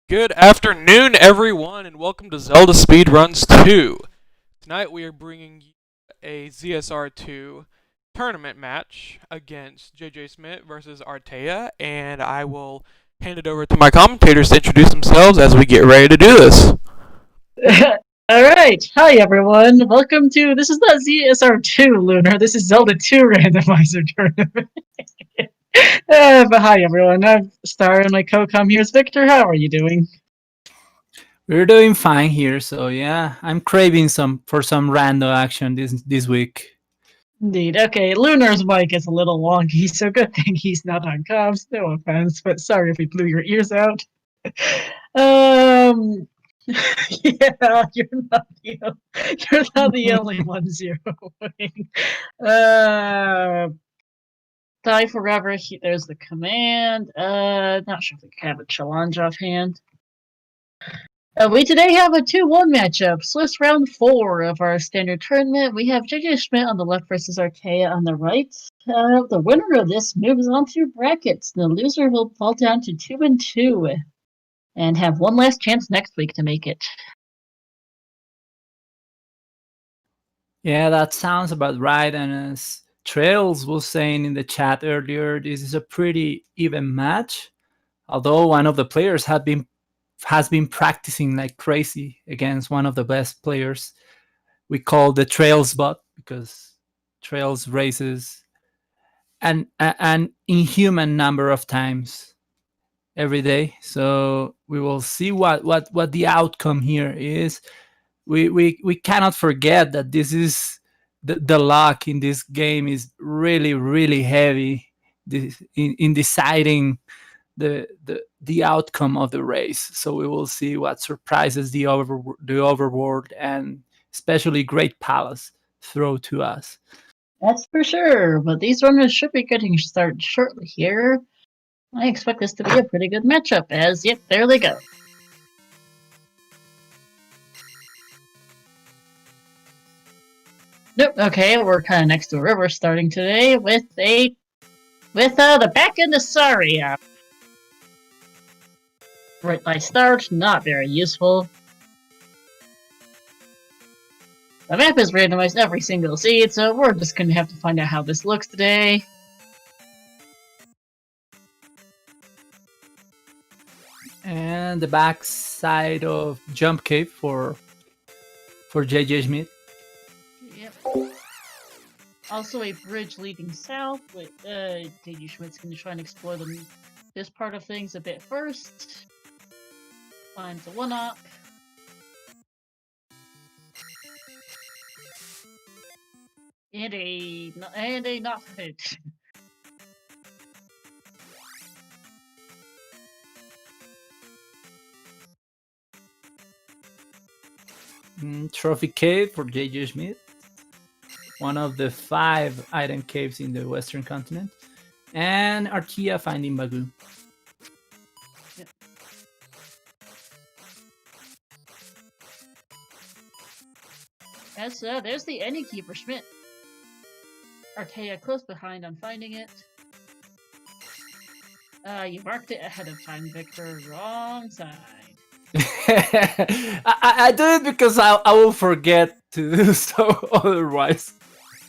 Good afternoon, everyone, and welcome to Zelda Speedruns 2. Tonight we are bringing you a ZSR2 tournament match against jjschmidt versus Artea, and I will hand it over to my commentators to introduce themselves as we get ready to do this. Alright, hi everyone. Welcome to, this is not ZSR2 Lunar, this is Zelda 2 Randomizer Tournament. But hi everyone, I'm Star and my co-com here is Victor. How are you doing? We're doing fine here, so yeah, I'm craving some random action this week. Indeed. Okay, Lunar's mic is a little wonky, so good thing he's not on comms. No offense, but sorry if we blew your ears out. Yeah, you're not the only one zeroing. Die forever. There's the command. Not sure if we have a challenge offhand. We today have a 2-1 matchup. Swiss round 4 of our standard tournament. We have jjschmidt on the left versus Artea on the right. The winner of this moves on to brackets. The loser will fall down to 2-2 and have one last chance next week to make it. Yeah, that sounds about right. And as Trails was saying in the chat earlier, this is a pretty even match. Although one of the players has been practicing like crazy against one of the best players. We call the Trails bot because Trails races an inhuman number of times every day. So we will see what the outcome here is. We cannot forget that this is the luck in this game is really heavy in deciding the outcome of the race. So we will see what surprises the overworld and especially Great Palace throw to us. That's for sure, but these runners should be getting started shortly here. I expect this to be a pretty good matchup, as yep, there they go. Nope, okay, we're kind of next to a river starting today with the back end of Saria. Right by start, not very useful. The map is randomized every single seed, so we're just gonna have to find out how this looks today. And the back side of Jump Cave for jjschmidt. Yep. Also a bridge leading south, with jjschmidt's gonna try and explore this part of things a bit first. Finds a 1-up. And a not hit. Trophy Cave for jjschmidt. One of the 5 item caves in the Western continent. And Artea finding Bagu. Yep. There's the any key for Schmidt. Artea close behind on finding it. You marked it ahead of time, Victor. Wrong side. I do it because I will forget to do so otherwise.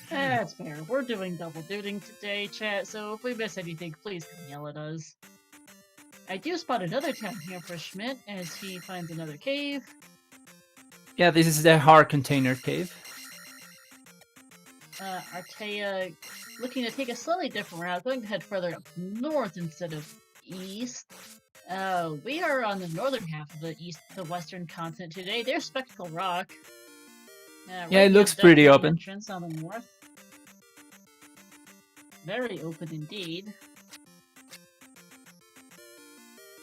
That's fair. We're doing double duty today, chat, so if we miss anything, please come yell at us. I do spot another town here for Schmidt as he finds another cave. Yeah, this is the hard container cave. Artea looking to take a slightly different route, going to head further up north instead of east. We are on the northern half of the western continent today. There's Spectacle Rock. Yeah, it looks pretty open. Entrance on the north. Very open indeed.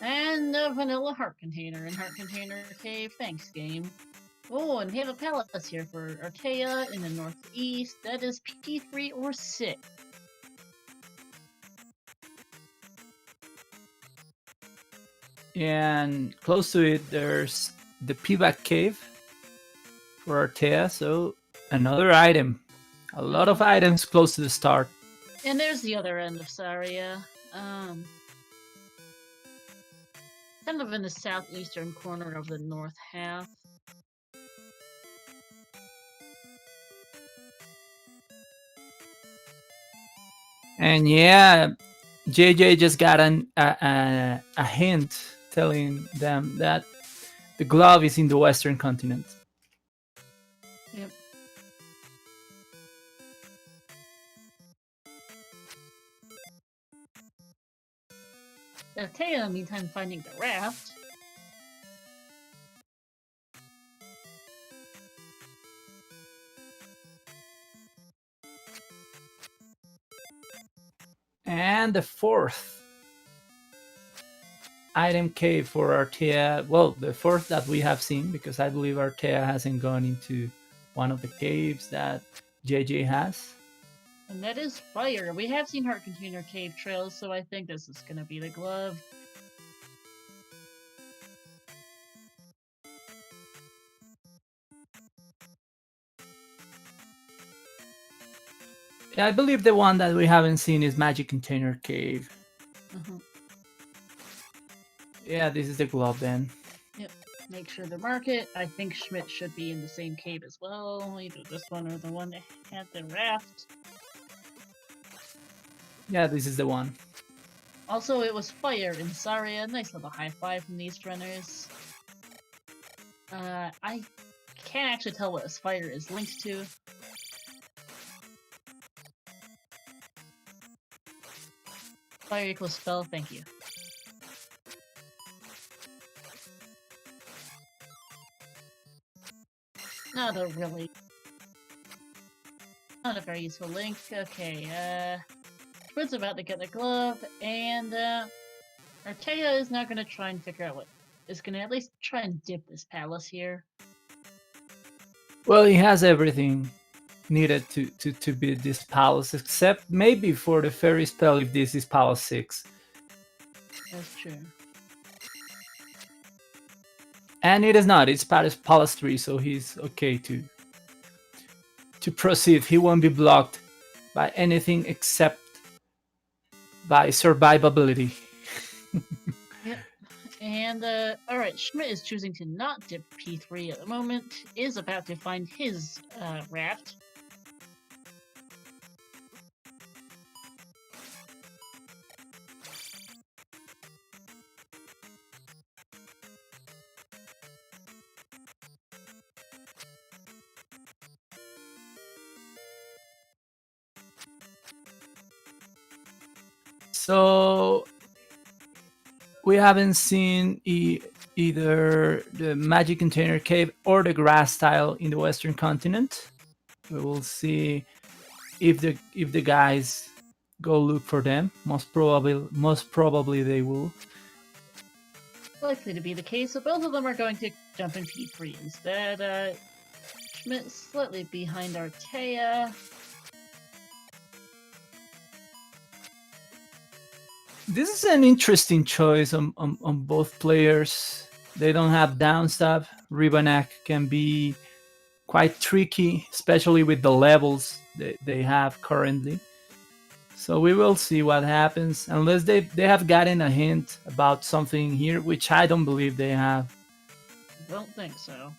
And a vanilla heart container in Heart Container Cave. Thanks, game. Oh, and we have a palace here for Artea in the northeast. That is P3 or 6. And close to it, there's the P-back cave for Artea. So another item. A lot of items close to the start. And there's the other end of Saria. Kind of in the southeastern corner of the north half. And yeah, JJ just got a hint telling them that the glove is in the western continent. Yep. Artea, in the meantime, finding the raft. And the fourth item cave for Artea. Well, the fourth that we have seen, because I believe Artea hasn't gone into one of the caves that JJ has. And that is fire. We have seen Heart Container Cave trails, so I think this is gonna be the glove. Yeah, I believe the one that we haven't seen is Magic Container Cave. Yeah, this is the glove then. Yep. Make sure to mark it. I think Schmidt should be in the same cave as well. Either this one or the one that had the raft. Yeah, this is the one. Also, it was fire in Saria. Nice little high five from these runners. I can't actually tell what this fire is linked to. Fire equals spell, thank you. Not a very useful link. Okay, Schmidt's about to get the glove, and Artea is now gonna try and figure out what is gonna at least try and dip this palace here. Well, he has everything needed to beat this palace, except maybe for the fairy spell if this is palace 6. That's true. And it is not, it's palace 3, so he's okay to proceed. He won't be blocked by anything except by survivability. Yep. And, alright, Schmidt is choosing to not dip P3 at the moment, is about to find his, raft. So we haven't seen either the Magic Container Cave or the grass tile in the Western continent. We will see if the guys go look for them. Most probably they will. Likely to be the case, so both of them are going to jump in P3 instead. Schmidt slightly behind Artea. This is an interesting choice on both players. They don't have downstab. Ribanak can be quite tricky, especially with the levels they have currently. So we will see what happens, unless they have gotten a hint about something here, which I don't believe they have. Don't think so.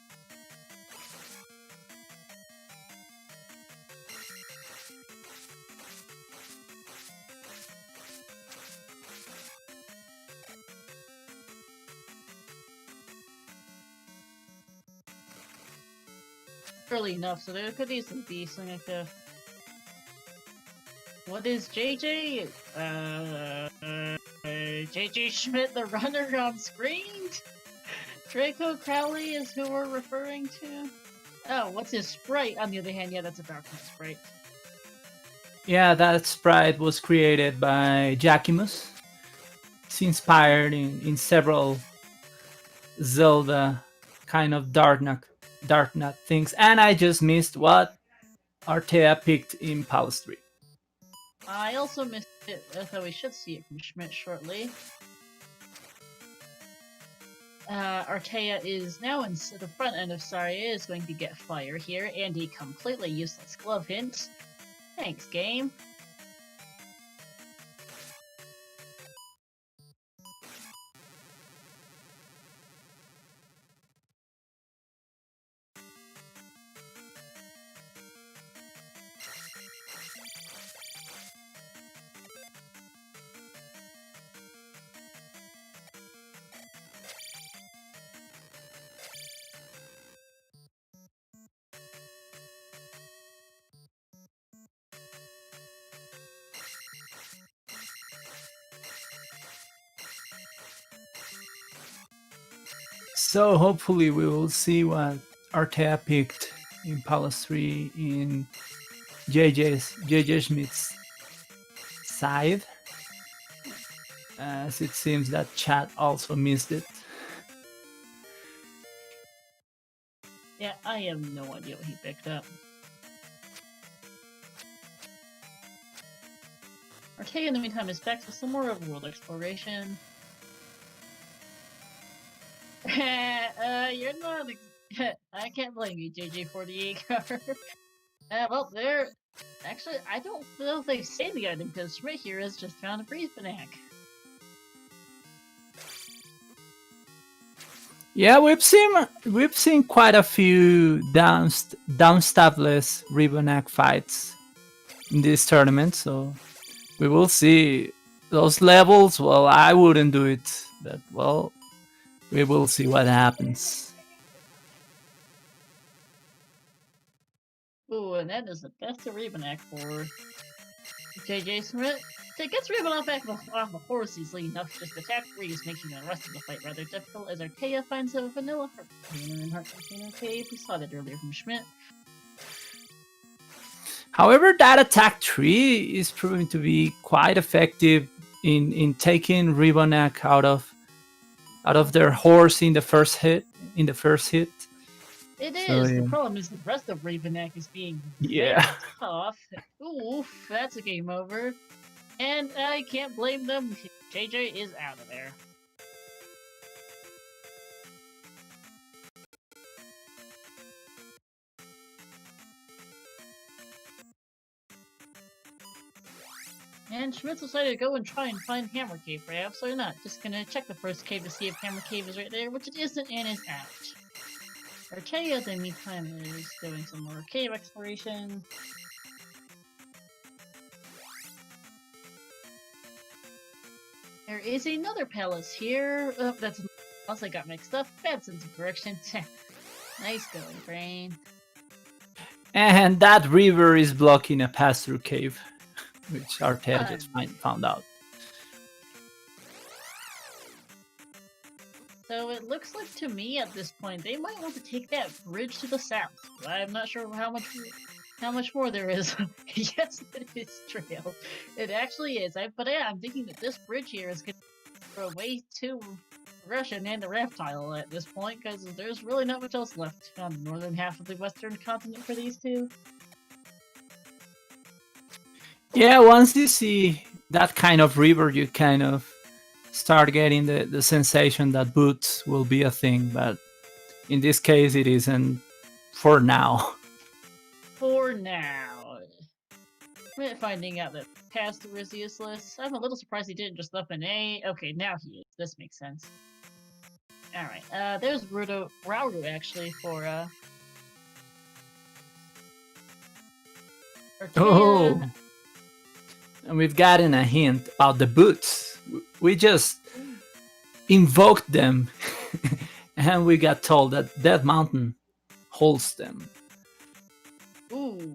Early enough, so there could easily be something like the. What is JJ? JJ Schmidt, the runner on screen? Draco Crowley is who we're referring to. Oh, what's his sprite? On the other hand, yeah, that's a Darkness sprite. Yeah, that sprite was created by Jackimus. It's inspired in several Zelda kind of Darknut things, and I just missed what Artea picked in Palace 3. I also missed it, though we should see it from Schmidt shortly. Artea is now in the front end of Saria, is going to get fire here, and a completely useless glove hint. Thanks, game. So hopefully we will see what Artea picked in Palace 3 in JJ Schmidt's side, as it seems that chat also missed it. Yeah, I have no idea what he picked up. Artea, in the meantime, is back to some more overworld exploration. You're not. I can't blame you, JJ48. Well, they're. Actually, I don't know if they say the item because Schmidt here has just found a breeze banac. Yeah, we've seen quite a few downstabless Ribonac fights in this tournament, so we will see those levels. Well, I wouldn't do it, but well, we will see what happens. Ooh, and that is the best of Ribonac for JJ Schmidt. So it gets Ribonac back off the horse easily enough to just attack Breeze, making the rest of the fight rather difficult as Artea finds a vanilla heart container in Heart Container Cave. We saw that earlier from Schmidt. However, that attack tree is proving to be quite effective in taking Ribonac out of their horse in the first hit. It is. So, yeah. The problem is the rest of Ribonac is being Yeah. very tough. Oof, that's a game over. And I can't blame them. JJ is out of there. And Schmidt decided to go and try and find Hammer Cave, perhaps, or not. Just gonna check the first cave to see if Hammer Cave is right there, which it isn't, and is out. Artea, in the meantime, is doing some more cave exploration. There is another palace here. Oh, that's else I got mixed up. Bad sense of correction. Nice going, brain. And that river is blocking a pass-through cave, which Artea just found out. So it looks like to me at this point they might want to take that bridge to the south. I'm not sure how much more there is. Yes, it is trail. It actually is. But yeah, I'm thinking that this bridge here is going to go way too Russian and the reptile at this point, because there's really not much else left on the northern half of the western continent for these two. Yeah, once you see that kind of river, you kind of start getting the sensation that boots will be a thing, but in this case it isn't for now. For now. We're finding out that Pastor is useless. I'm a little surprised he didn't just up an A. Okay, now he is. This makes sense. Alright, there's Rauru actually for, Artea. Oh! And we've gotten a hint about the boots. We just invoked them and we got told that Death Mountain holds them. Ooh.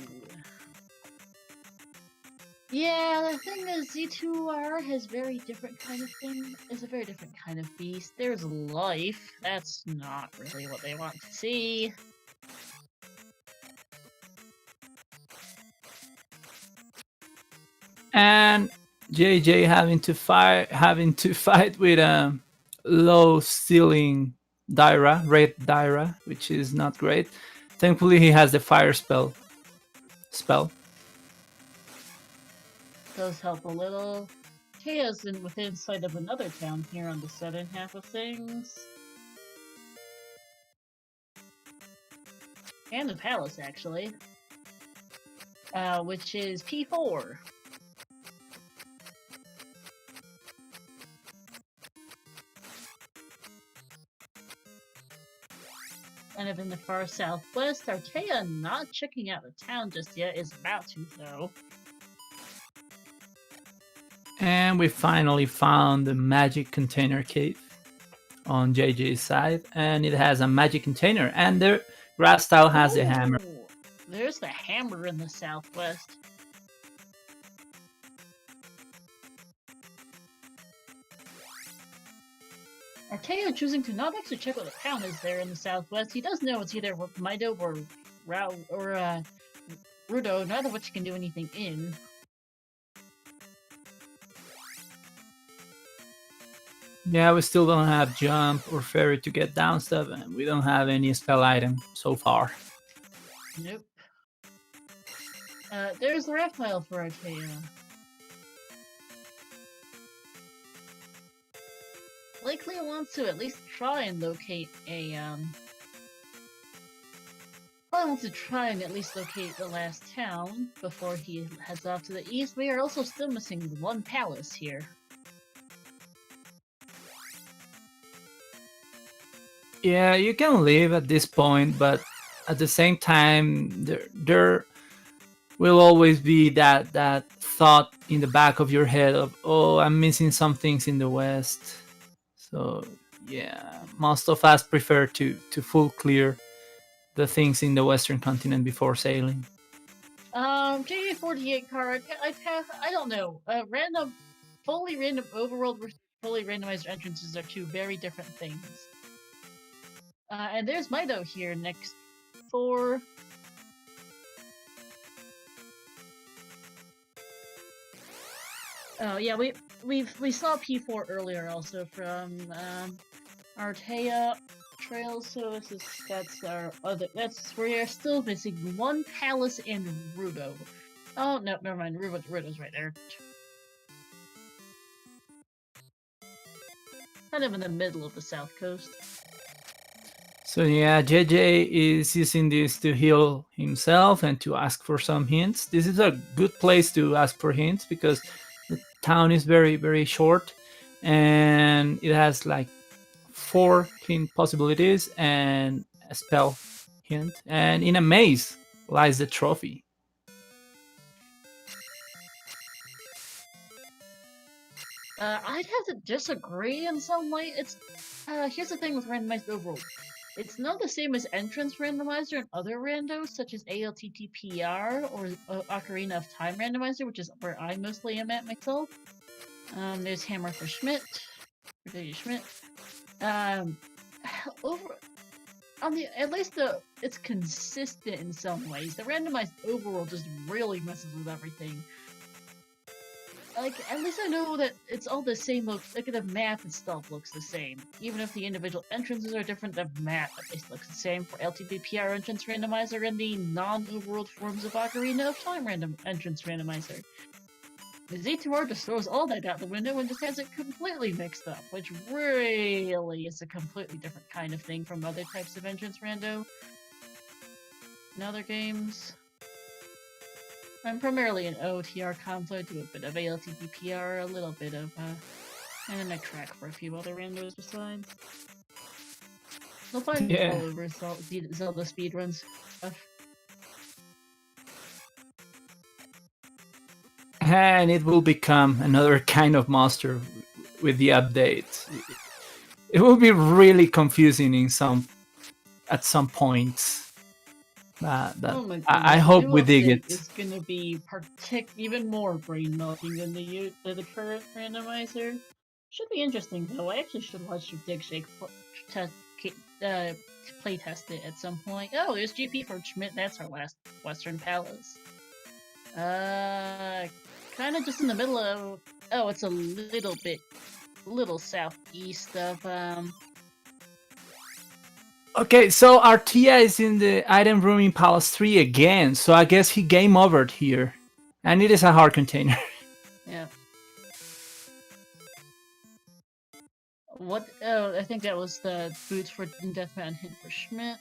Yeah, the thing is, Z2R has very different kind of thing. It's a very different kind of beast. There's life. That's not really what they want to see. And JJ having to fight with a low ceiling red Daira, which is not great. Thankfully he has the fire spell. Does help a little. Artea's within sight of another town here on the southern half of things. And the palace, actually. Which is P4. Kind of in the far southwest. Artea not checking out the town just yet, is about to, though. And we finally found the magic container cave on JJ's side, and it has a magic container, and the grass tile has the hammer. There's the hammer in the southwest. Artea choosing to not actually check what the town is there in the southwest. He does know it's either Mido or Rudo, neither of which can do anything in. Yeah, we still don't have jump or fairy to get down stuff, and we don't have any spell item so far. Nope. There's the reptile for Artea. Likely wants to at least try and locate a, probably wants to try and at least locate the last town before he heads off to the east. We are also still missing one palace here. Yeah, you can leave at this point, but at the same time, there will always be that thought in the back of your head of, oh, I'm missing some things in the west. So yeah, most of us prefer to full clear the things in the western continent before sailing. JJ48 card. I don't know. Fully random overworld versus fully randomized entrances are two very different things. And there's Mido here next for. Oh yeah, we saw P4 earlier also from Artea Trails. So that's where you're still missing one palace and Rudo. Oh no, never mind. Rudo's right there. Kind of in the middle of the south coast. So yeah, JJ is using this to heal himself and to ask for some hints. This is a good place to ask for hints because the town is very, very short and it has like 4 hint possibilities and a spell hint. And in a maze lies the trophy. I'd have to disagree in some way. It's here's the thing with randomized overworld. It's not the same as entrance randomizer and other randos such as ALTTPR or Ocarina of Time randomizer, which is where I mostly am at myself. There's Hammer for Schmidt, for Schmidt. At least it's consistent in some ways. The randomized overworld just really messes with everything. Like, at least I know that it's all the same. Like, the map itself looks the same. Even if the individual entrances are different, the map at least looks the same for LTPR entrance randomizer and the non-overworld forms of Ocarina of Time entrance randomizer. The Z2R just throws all that out the window and just has it completely mixed up, which really is a completely different kind of thing from other types of entrance rando in other games. I'm primarily an OTR conflict, do a bit of ALTPR, a little bit of, and then I track for a few other randos besides. They'll find me all over Zelda speedruns stuff. And it will become another kind of monster with the update. It will be really confusing at some points. I hope we dig it. It's gonna be even more brain melting than the current randomizer. Should be interesting though. I actually should watch your Dig Shake play test it at some point. Oh, there's GP for Schmidt. That's our last Western Palace. Kind of just in the middle of. Oh, it's a little southeast of Okay, so Artea is in the item room in Palace 3 again, so I guess he game overed here. And it is a hard container. Yeah. What? Oh, I think that was the boots for Deathman hint for Schmidt.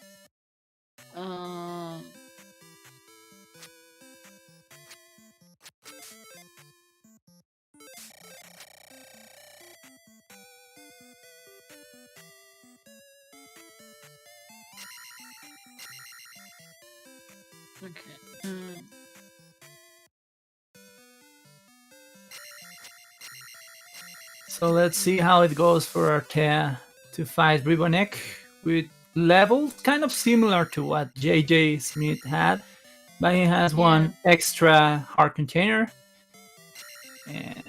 Okay. So let's see how it goes for Artea to fight Ribonek with levels kind of similar to what jjschmidt had, but he has one extra hard container. And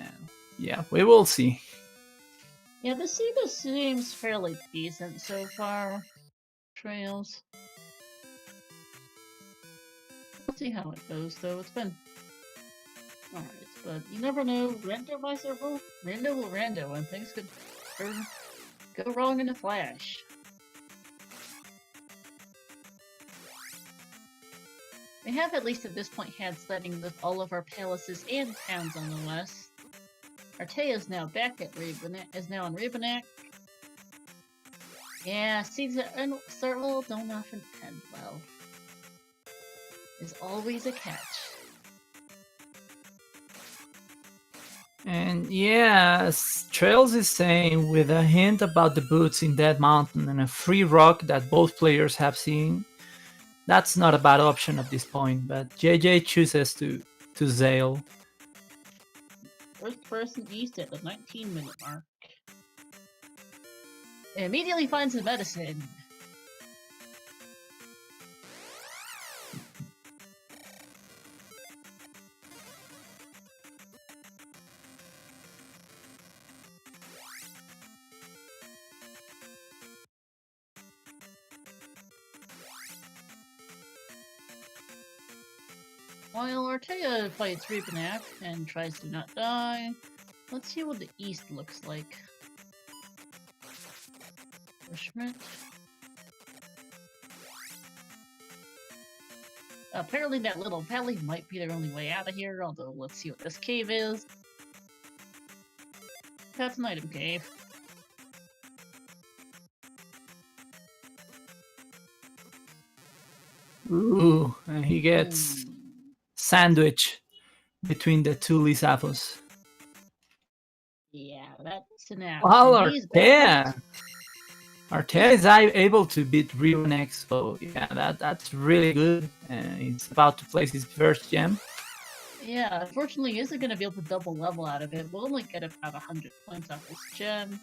yeah, we will see. Yeah, the seems fairly decent so far. Trails. Let's see how it goes, though. It's been alright, but you never know. Randomizer will rando, and things could go wrong in a flash. We have at least at this point had sledding with all of our palaces and towns on the west. Artea is now back at now in Rebanak. Yeah, seeds that start well don't often end well. There's always a catch. And yes, Trails is saying with a hint about the boots in Dead Mountain and a free rock that both players have seen, that's not a bad option at this point, but JJ chooses to Zale. First person east at the 19-minute mark. Immediately finds the medicine. While Artea fights Rebanak and tries to not die, let's see what the east looks like. Schmidt. Apparently that little valley might be their only way out of here, although let's see what this cave is. That's an item cave. Ooh, and he gets sandwich between the two Lisafos. Yeah, that's an app. Well, Artea is able to beat Rebanak, so yeah, that's really good. He's about to place his first gem. Yeah, unfortunately, he isn't going to be able to double level out of it. We'll only get about 100 points off this gem.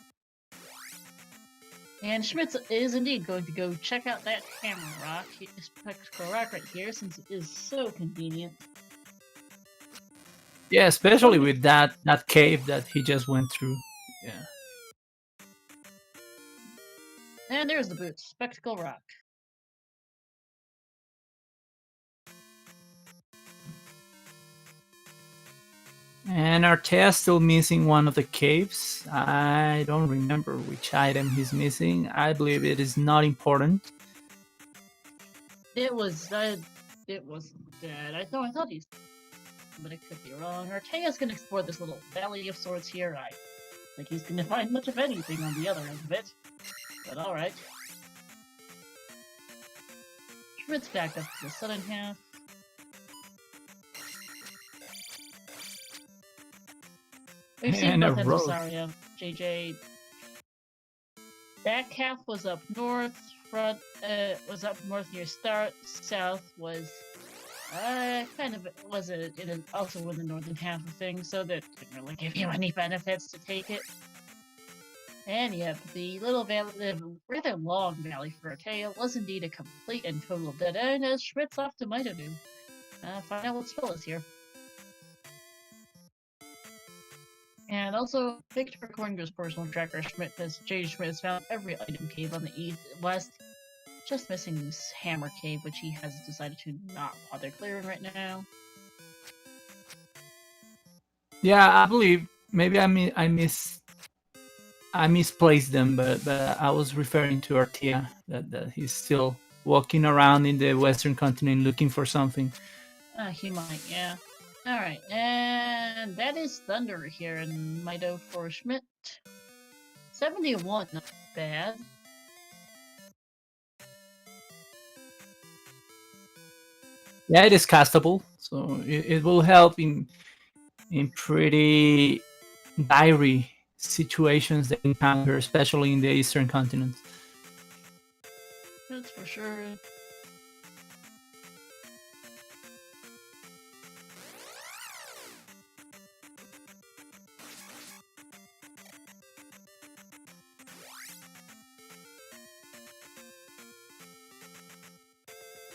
And Schmidt is indeed going to go check out that hammer rock, spectacle rock right here, since it is so convenient. Yeah, especially with that cave that he just went through. Yeah. And there's the boots, spectacle rock. And Artea still missing one of the caves. I don't remember which item he's missing. I believe it is not important. It wasn't dead. I thought he's, but it could be wrong. Artea's gonna explore this little valley of sorts here. I think he's gonna find much of anything on the other end of it. But alright. Schmidt's back up to the southern half. We've seen both ends of Saria, JJ. Back half was up north, front was up north near start, south was also in the northern half of things, so that didn't really give you any benefits to take it. And yep, the little valley, the rather long valley for Artea was indeed a complete and total dead end as Schmidt's off to Mitadu. Find out what spell is here. And also, Victor Kornger's personal tracker Schmidt says J. Schmidt has found every item cave on the east west, just missing this hammer cave, which he has decided to not bother clearing right now. Yeah, I believe maybe I misplaced them, but I was referring to Artea, that he's still walking around in the western continent looking for something. He might, yeah. Alright, and that is Thunder here in Mido for Schmidt. 71, not bad. Yeah, it is castable, so it will help in pretty dire situations they encounter, especially in the eastern continent. That's for sure.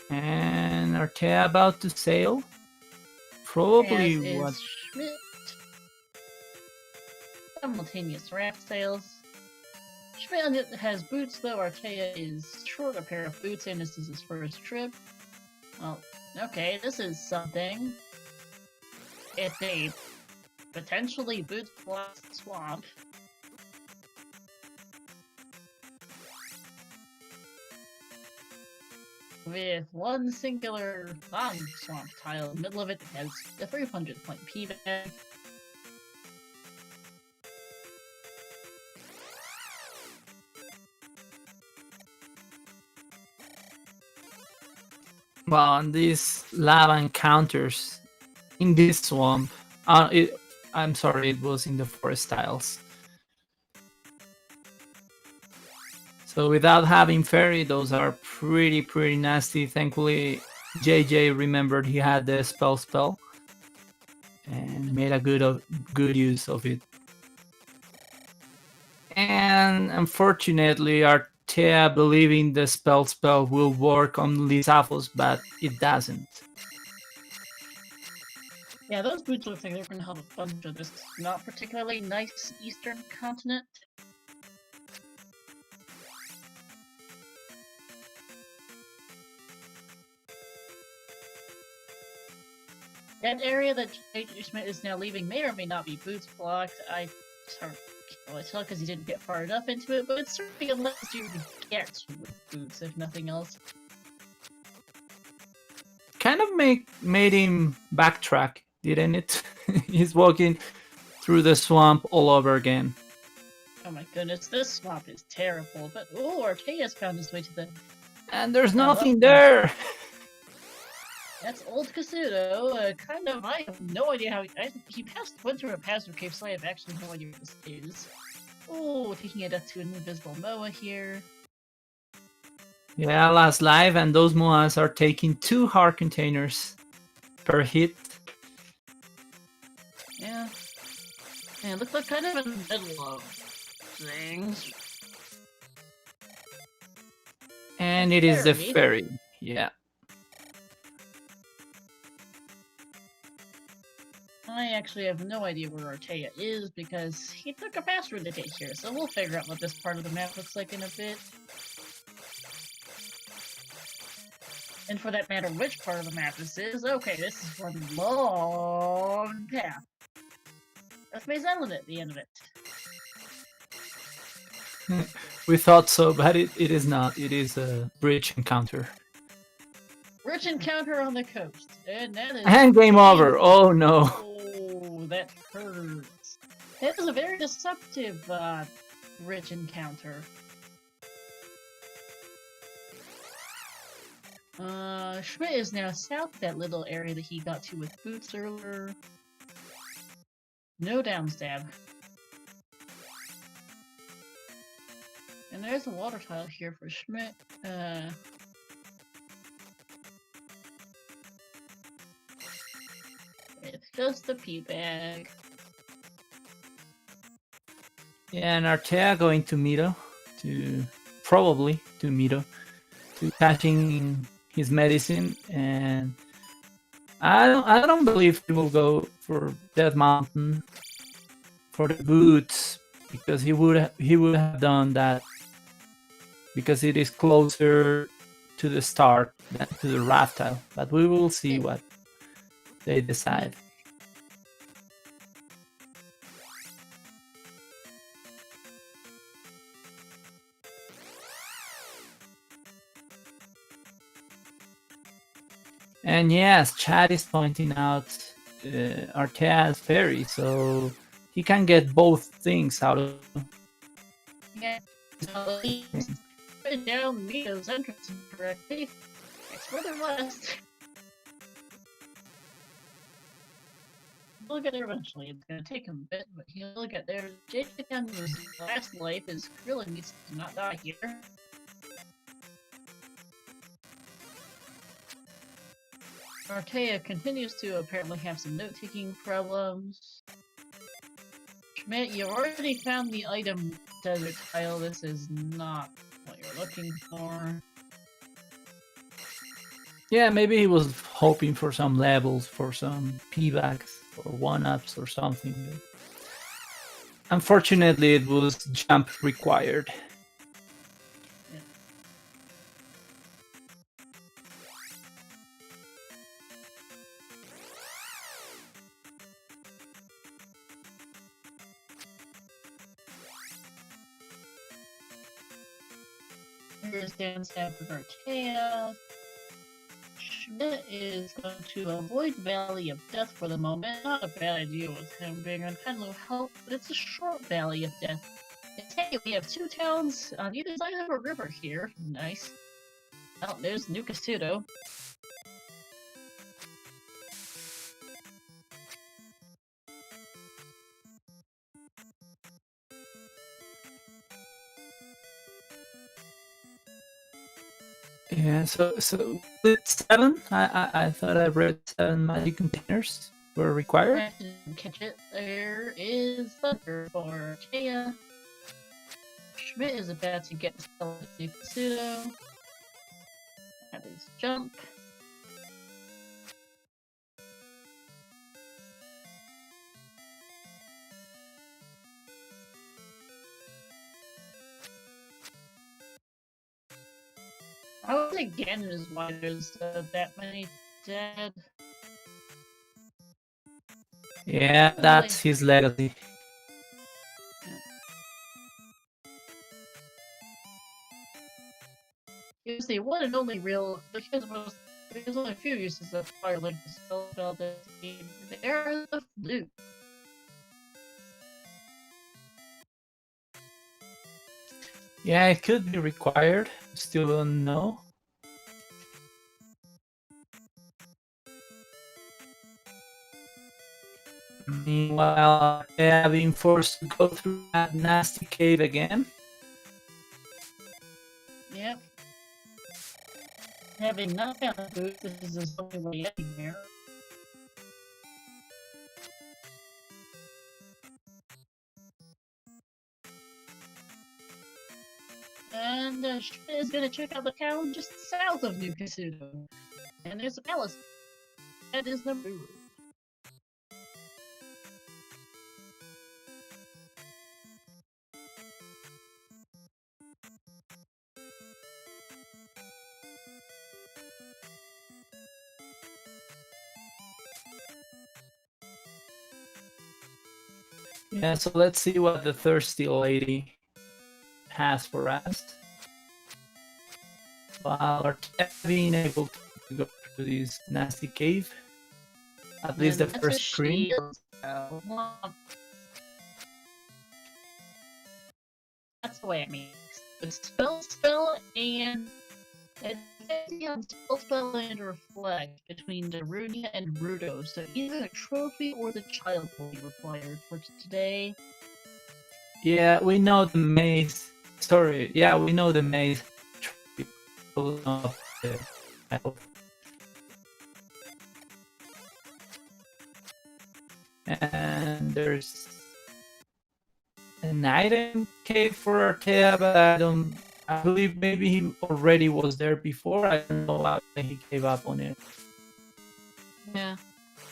And Artea about to sail? Probably what? Schmidt. Simultaneous raft sails. Schmidt has boots, though. Artea is short a pair of boots, and this is his first trip. Well, okay, this is something. It's a potentially boot-blocked swamp. With one singular non-swamp tile in the middle of it that has a 300-point P-bag. Well, on these lava encounters in this swamp, I'm sorry, it was in the forest tiles. So without having fairy, those are pretty nasty. Thankfully, JJ remembered he had the spell and made a good use of it. And unfortunately, Artea believing the spell will work on Lizafos, but it doesn't. Yeah, those boots look like they're going to have a bunch of this not particularly nice eastern continent. That area that jjschmidt is now leaving may or may not be boots blocked. I can't really tell because he didn't get far enough into it, but it's certainly allows you to get to with boots, if nothing else. Kind of made him backtrack, didn't it? He's walking through the swamp all over again. Oh my goodness, this swamp is terrible, but oh, Artea's found his way to the... And there's nothing there! That's old Kasuto, I have no went through a passive cave, so I have actually no idea what this is. Oh, taking it up to an invisible Moa here. Yeah, last live, and those Moas are taking 2 heart containers per hit. Yeah. And it looks like kind of in the middle of things. And it is the ferry, yeah. I actually have no idea where Artea is because he took a password to get here, so we'll figure out what this part of the map looks like in a bit. And for that matter, which part of the map this is. Okay, this is one long path. That's Maze Island at the end of it. We thought so, but it is not. It is a bridge encounter. Bridge encounter on the coast. And that is... And game over! Oh no! Oh, that hurts. That is a very deceptive, bridge encounter. Schmidt is now south of that little area that he got to with boots earlier. No down stab. And there's a water tile here for Schmidt. It's just a pea bag. Yeah, and Artea going to Mito, probably to Mito, to catching his medicine, and I don't believe he will go for Death Mountain for the boots, because he would have done that because it is closer to the start than to the raft tile. But we will see what they decide. And yes, Chad is pointing out Artea's fairy, so he can get both things out of it. Yeah, so he's put down Mito's entrance correctly. It's further west. He'll get there eventually. It's gonna take him a bit, but he'll get there. Jacob down his last life is really needs to not die here. Artea continues to apparently have some note-taking problems. Schmidt, you already found the item desert tile. This is not what you're looking for. Yeah, maybe he was hoping for some levels, for some P-backs, or 1-ups or something. Unfortunately, it was jump required. Here's dance tab for Artea. Schmidt is going to avoid Valley of Death for the moment. Not a bad idea with him being on kind of low health, but it's a short Valley of Death. Hey, we have 2 towns on either side of a river here. Nice. Oh, there's New Casuto. Yeah, so with 7, I thought I read 7 magic containers were required. I didn't catch it. There is Thunder for Artea. Schmidt is about to get the New Casuto. Have his jump. I would say Ganon is why there's that many dead. Yeah, that's his legacy. He was the one and only real. There's only a few uses of Fire Link spell that the era of Blue. Yeah, it could be required. Still don't know. Meanwhile, they have been forced to go through that nasty cave again. Yep. Having not found a booth, this is his only way in here. And Schmidt is gonna check out the town just south of New Casuto. And there's a palace. That is the room. Yeah, so let's see what the thirsty lady has for us. While Artea being able to go through this nasty cave, at least the And that's first a screen. shield. That's the way I mean. It's spell, and spell and reflect between Darunia and Rudo, so either the trophy or the child will be required for today. Yeah, we know the maze. Sorry, yeah, we know the maze. And there's an item cave for Artea, but I believe maybe he already was there before. I don't know why he gave up on it. Yeah.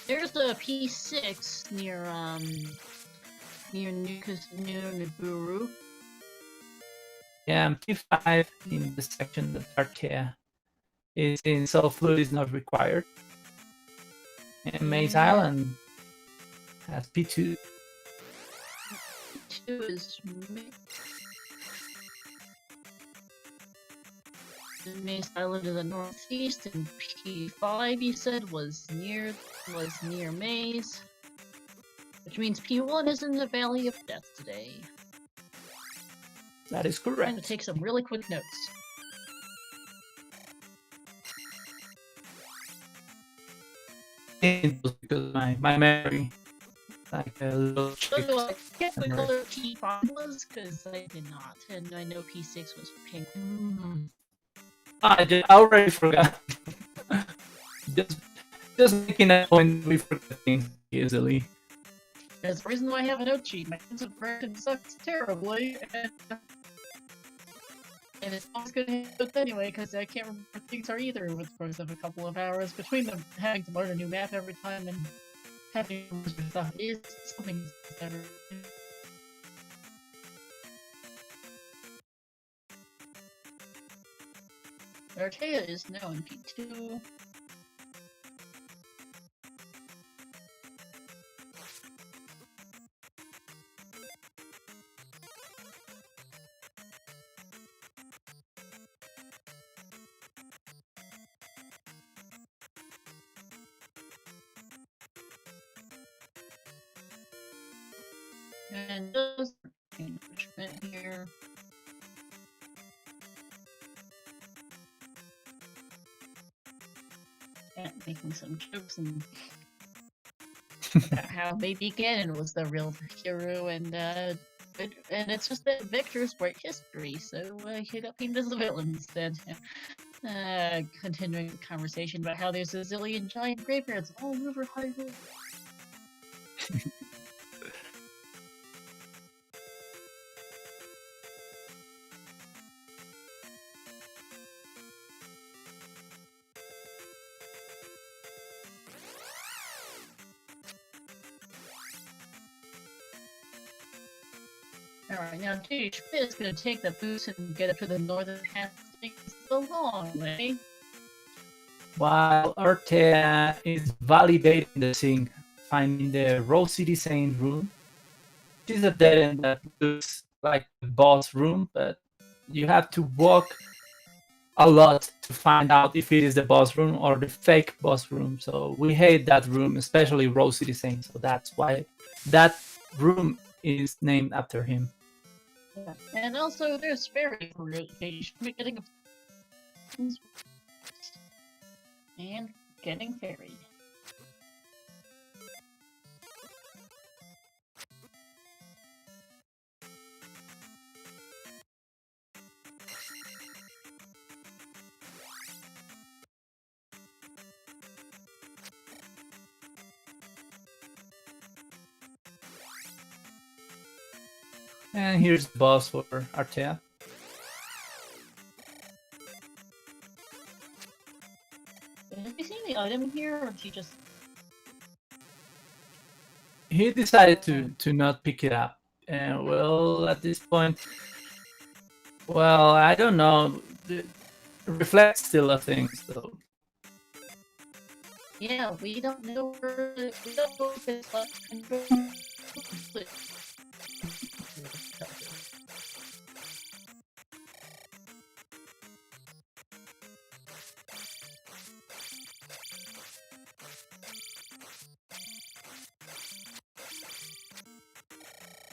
There's a P6 near Nibiru. Yeah, and P5 in the section that Artea is in, so fluid is not required. And Maze Island has P2. P2 is Maze Island in the northeast, and P5 you said was near Maze, which means P1 is in the Valley of Death today. That is I'm going to correct. take some really quick notes. Because my memory, like a little chip. So I guess the color P5 was, because I did not, and I know P6 was pink. I already forgot. just making that point, we forget things easily. That's the reason why I have a note sheet. My sense of direction sucks terribly, and it's always good to have notes anyway, because I can't remember what things are either with the course of a couple of hours. Between them having to learn a new map every time and having to remember stuff is something better. Artea is now in P2. And just Schmidt here. And making some jokes and about how maybe Ganon was the real hero, and it's just that Victor's wrote history, so he got painted as the villain instead. Continuing the conversation about how there's a zillion giant graveyards all over Hyrule. Alright, now JJ Schmidt is going to take the boost and get up to the northern half. It's a long way. While Artea is validating the thing, finding the Rose City Saint room. This is a dead end that looks like the boss room, but you have to walk a lot to find out if it is the boss room or the fake boss room. So we hate that room, especially Rose City Saint. So that's why that room is named after him. Yeah. And also, there's fairy for getting and getting ferried. And here's the boss for Artea. Have you seen the item here, or did he just... He decided to not pick it up. And well, at this point, well, I don't know. The reflect's still a thing, so. Yeah, we don't know where... We don't know if it's like...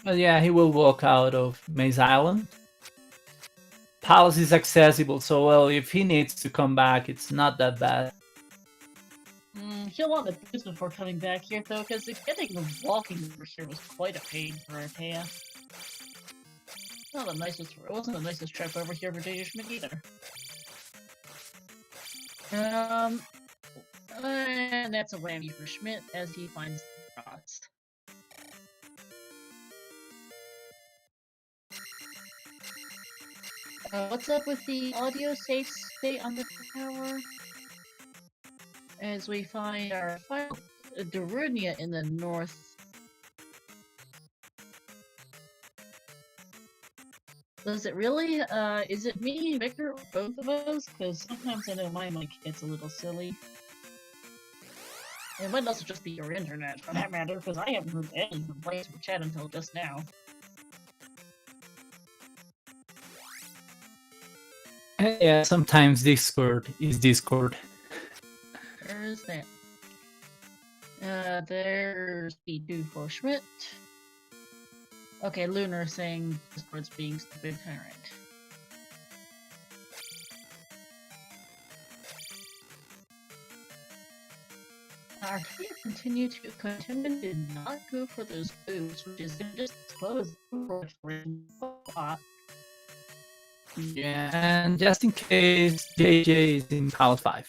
But yeah, he will walk out of Maze Island. Palace is accessible, so well, if he needs to come back, it's not that bad. He'll want the boost before coming back here, though, because getting the walking over here was quite a pain for Artea. Not the nicest. It wasn't the nicest trip over here for JJ Schmidt either. And that's a whammy for Schmidt as he finds the rods. What's up with the audio safe state on the tower? As we find our final Darunia in the north. Does it really? Is it me, Victor, or both of us? Because sometimes I know my mic gets a little silly. It might also just be your internet, for that matter, because I haven't heard any complaints from chat until just now. Yeah, sometimes Discord is Discord. There's that. There's P2 for Schmidt. Okay, Lunar saying Discord's being stupid. Alright. Artea continue to contend did not go for those boots, which is just close for Yeah, and just in case, JJ is in Palace 5.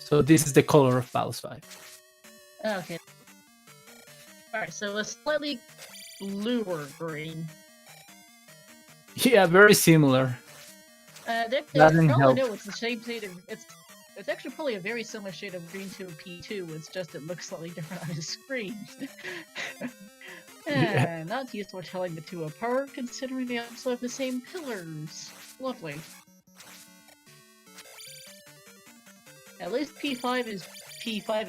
So this is the color of Palace 5. Okay. Alright, so a slightly bluer green. Yeah, very similar. Doesn't help. No, it's the same shade of it's actually probably a very similar shade of green to P2. It's just it looks slightly different on his screen. Yeah. Not useful telling the two apart, considering they also have the same pillars. Lovely. At least P5 is P6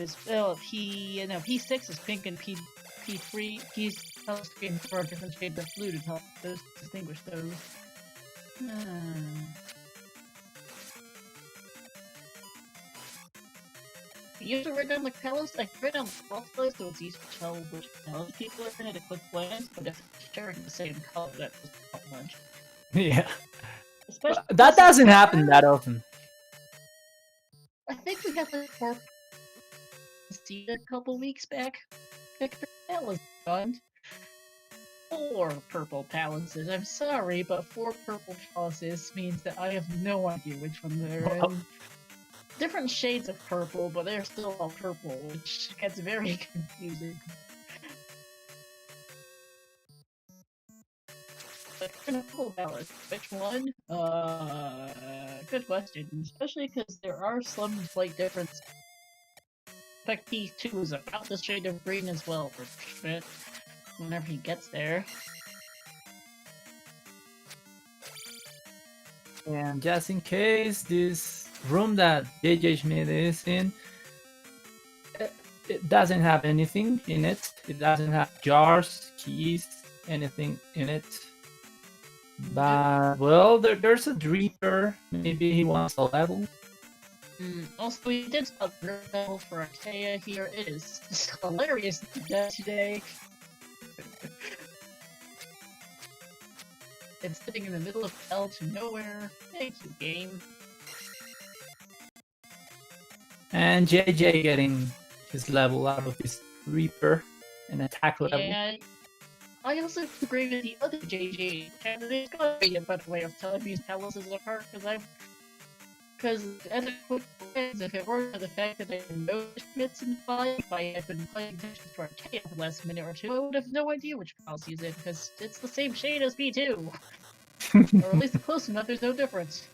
is pink and P3 he's looking for a different shade of blue to help those distinguish those. you have to write down the palace. I write down the palace list, so it's easy to tell which palace people are in at a quick glance. But if they're sharing the same color, that doesn't help much. Yeah. Especially That doesn't happen that often. I think we had like 4 see a couple weeks back. Victor Palace fund. 4 purple palaces. I'm sorry, but 4 purple palaces means that I have no idea which one they're in. Different shades of purple, but they're still all purple, which gets very confusing. But purple palace, which one? Good question. Especially because there are some slight differences. In fact, P2 is about the shade of green as well for Schmidt, whenever he gets there. And just in case, this room that jjschmidt is in, it doesn't have anything in it. It doesn't have jars, keys, anything in it. But, well, there's a dreamer. Maybe he wants a level. Also, we did spot the level for Artea. Here it is. It's hilarious today. It's sitting in the middle of hell to nowhere. Thank you, game. And JJ getting his level out of his Reaper and attack level. Yeah, I also agree with the other JJ candidates. Gotta be a better way of telling these palaces apart, because at a quick glance, if it weren't for the fact that I know Schmidt's in 5, if I had been playing attention to Artea for the last minute or two, I would have no idea which palace he's in, because it's the same shade as B2. Or at least close enough, there's no difference.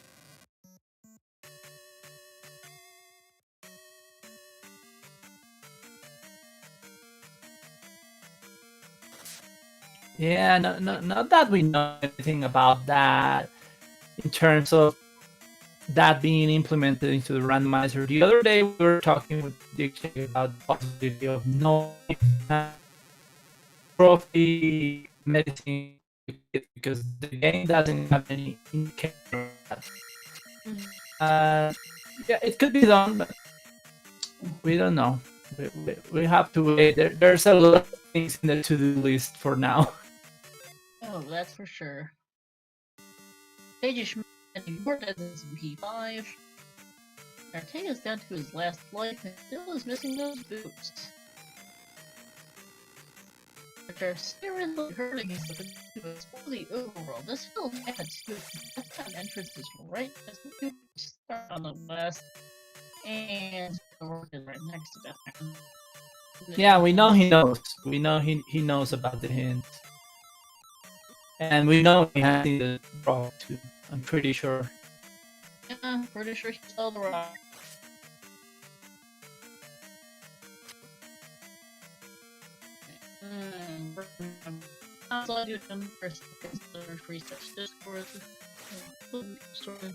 Yeah, not that we know anything about that in terms of that being implemented into the randomizer. The other day we were talking with DJ about the possibility of no trophy medicine because the game doesn't have any indicator of that. Yeah, it could be done, but we don't know. We have to wait. There's a lot of things in the to-do list for now. Oh, that's for sure. jjschmidt more dead than P5. Artea's down to his last life and still is missing those boots. Which are seriously hurting his ability to explore the overworld. This feels bad too. That time entrance is right as the boots start on the west. And the work is right next to that. Yeah, we know he knows. We know he knows about the hint. And we know he has seen the rock too. I'm pretty sure. Yeah, I'm pretty sure he saw the rock. I'll do them first because there's research Discord. Sorry.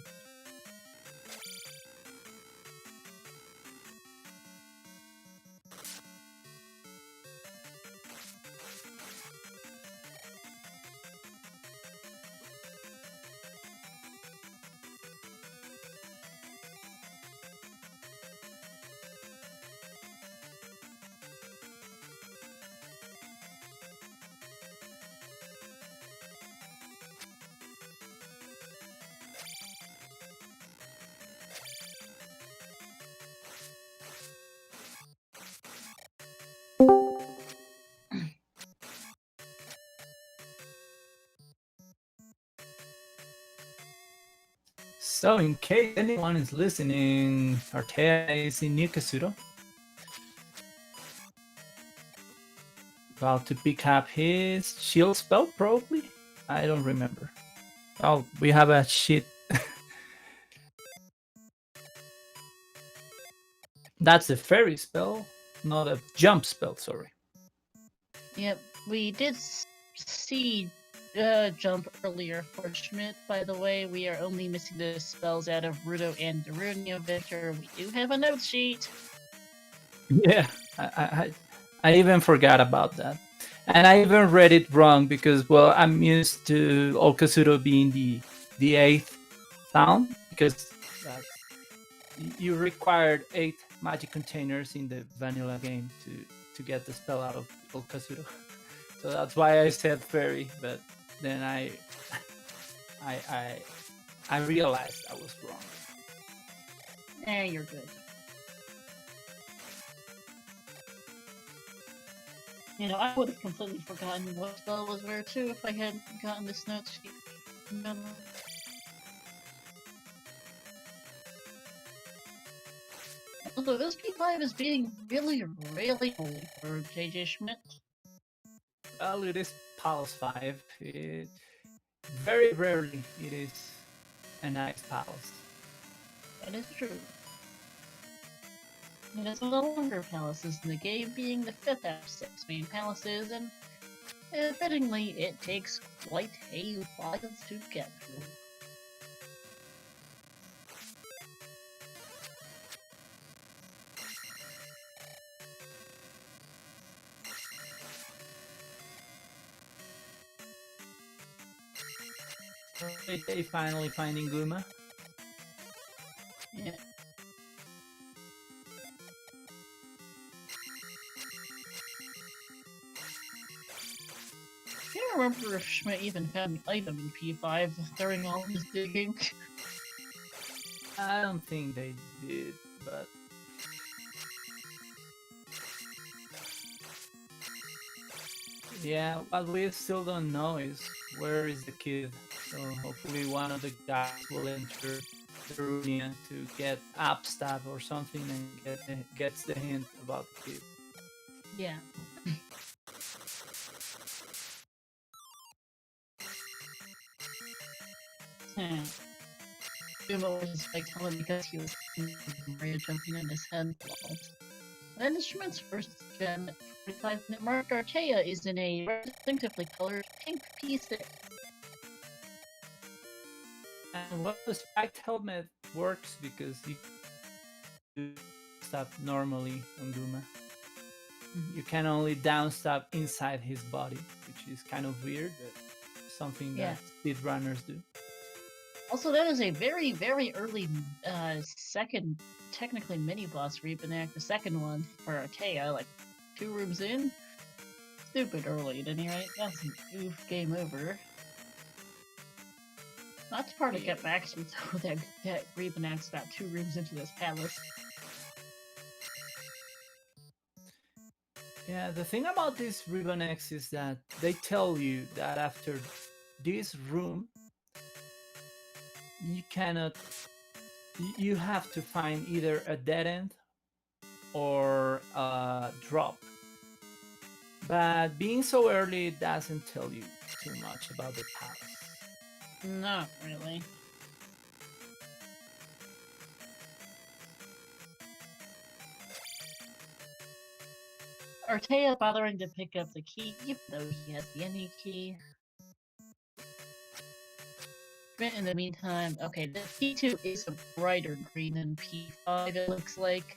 So, in case anyone is listening, Artea is in New Kasuto. About to pick up his shield spell, probably? I don't remember. Oh, we have a sheet. That's a fairy spell, not a jump spell, sorry. Yep, we did see jump earlier for Schmidt. By the way, we are only missing the spells out of Rudo and Darunia Victor. We do have a note sheet. Yeah, I even forgot about that. And I even read it wrong because, well, I'm used to Okasuto being the 8th sound because you required 8 magic containers in the vanilla game to get the spell out of El Casuro. So that's why I said fairy, but then I realized I was wrong. You're good. You know, I would have completely forgotten what spell was where too if I hadn't gotten this note sheet. Although this P5 is being really holy for JJ Schmidt. Well, it is Palace 5. Very rarely it is a nice palace. That is true. It is one of the longer palaces in the game, being the 5th out of 6 main palaces, and fittingly, it takes quite a while to get through. They finally finding Guma. Yeah. I can't remember if Schmidt even had an item in P5 during all his digging. I don't think they did, but yeah, what we still don't know is where is the kid. So hopefully one of the guys will enter the Runia to get Abstab or something and gets the hint about the kid. Yeah. Juma was like telling because he was Mario jumping on his head. Then Schmidt's first gen 45-minute mark, Artea is in a distinctively colored pink piece. And what the spiked helmet works because you stab normally on Guma. You can only down stab inside his body, which is kind of weird, but something that speedrunners do. Also, that is a very, very early second, technically mini-boss Reaponac, the second one for Artea, like 2 rooms in. Stupid early, at any rate. That's an oof, game over. Not the part to get back to, though, that Reaponac's about 2 rooms into this palace. Yeah, the thing about this Reaponacs is that they tell you that after this room, you have to find either a dead end or a drop. But being so early doesn't tell you too much about the palace. Not really. Artea bothering to pick up the key, even though he has the any key. In the meantime, okay, the P2 is a brighter green than P5, it looks like.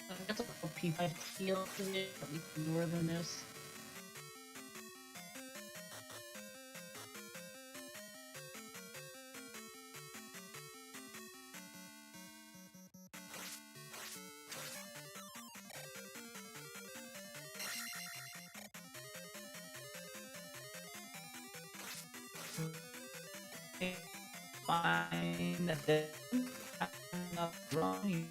I guess I'll call P5 teal today, at least more than this. Find that I'm not wrong.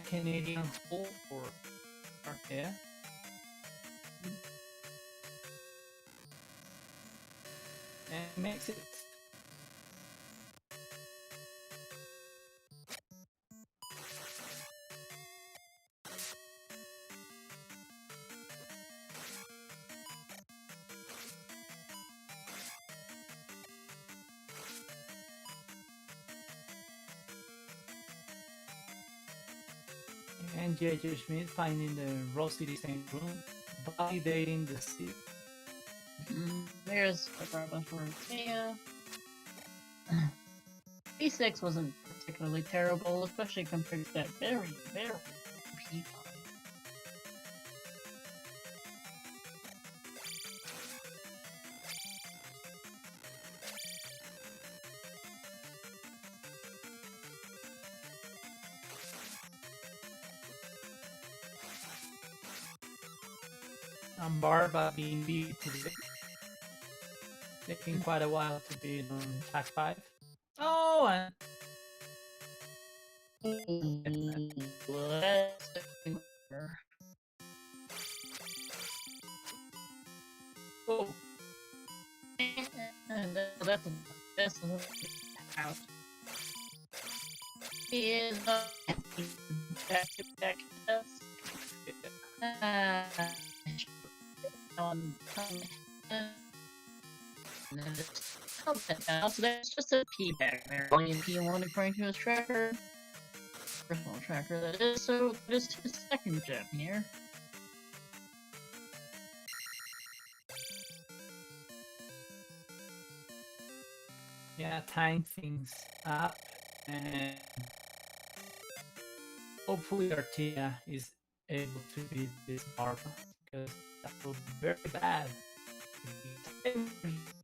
Canadian hole for Artea. And makes it. And jjschmidt finding the raw city same room, validating the seed. There's a problem for Artea. B6 wasn't particularly terrible, especially compared to that very, very P5. Barba being beat today. Taking quite a while to beat on track 5. Oh, and oh, and that's out. He is back to back on now, so that's just a P back there. Volume P1 according to his tracker. Personal tracker that is, so just his second gem here. yeah, tying things up, and hopefully Artea is able to beat this Barba, because that will be very bad.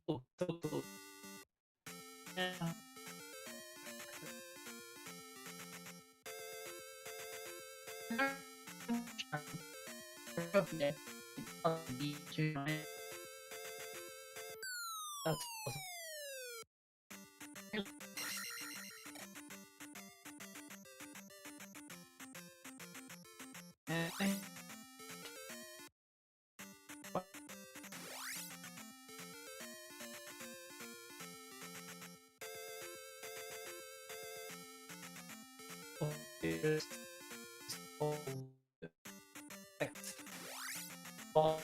Oh, so close. Yeah. That's awesome. And there's all the effects. All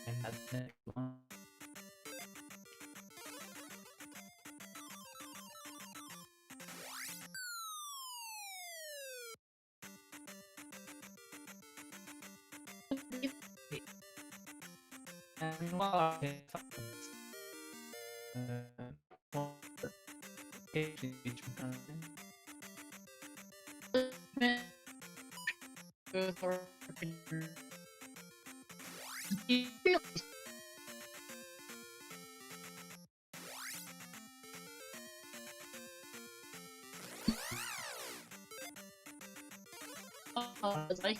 and that's the next one. And meanwhile, like,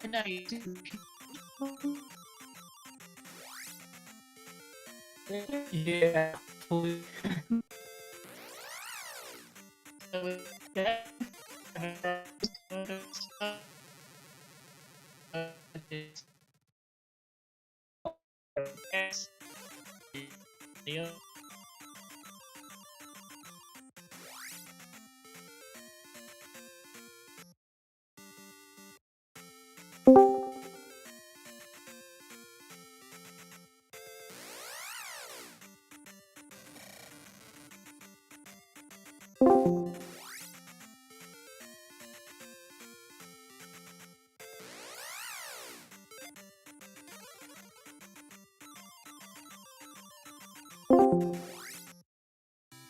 and now you do. yeah, please. So that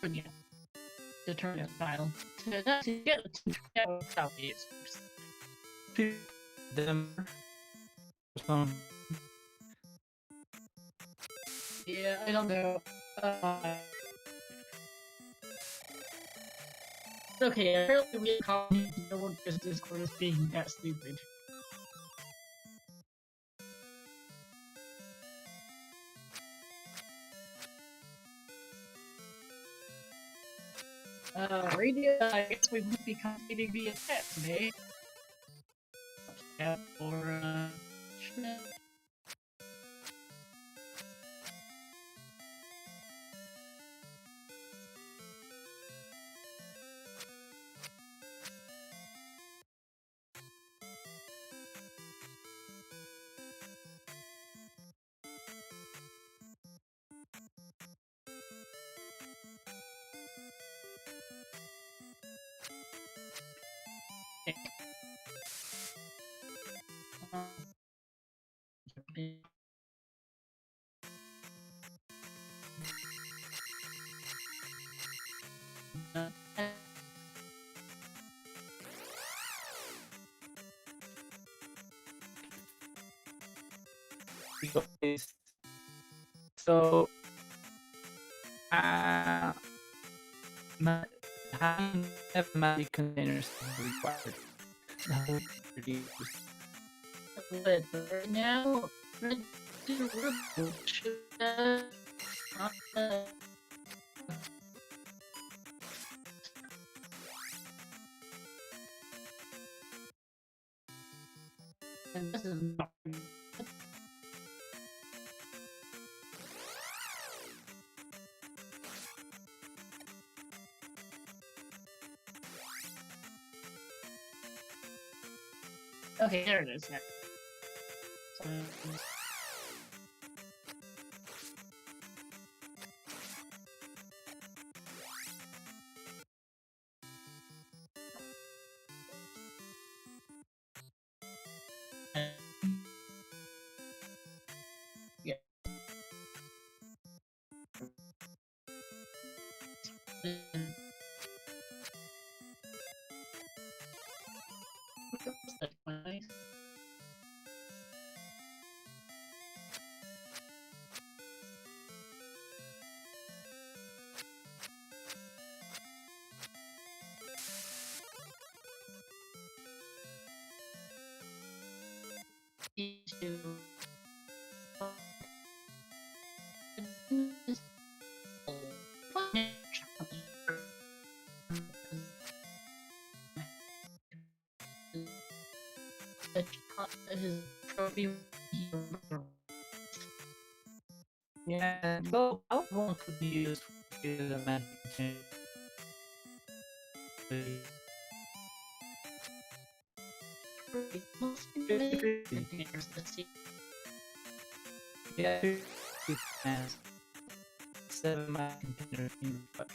again, determine final. To get the southeast. Them some Yeah, I don't know. Okay, apparently we caught no one because Discord is being that stupid. Radio, I guess we won't be completing via chat today. Yeah, or, Schmidt. So, having mathematic containers is required. That would be pretty useful. But right now, should and this is not. Okay, there it is. So, yeah. That's nice. His trophy. Yeah, well, one could be used for a magic container. Yeah, it has 7 magic containers in the fire.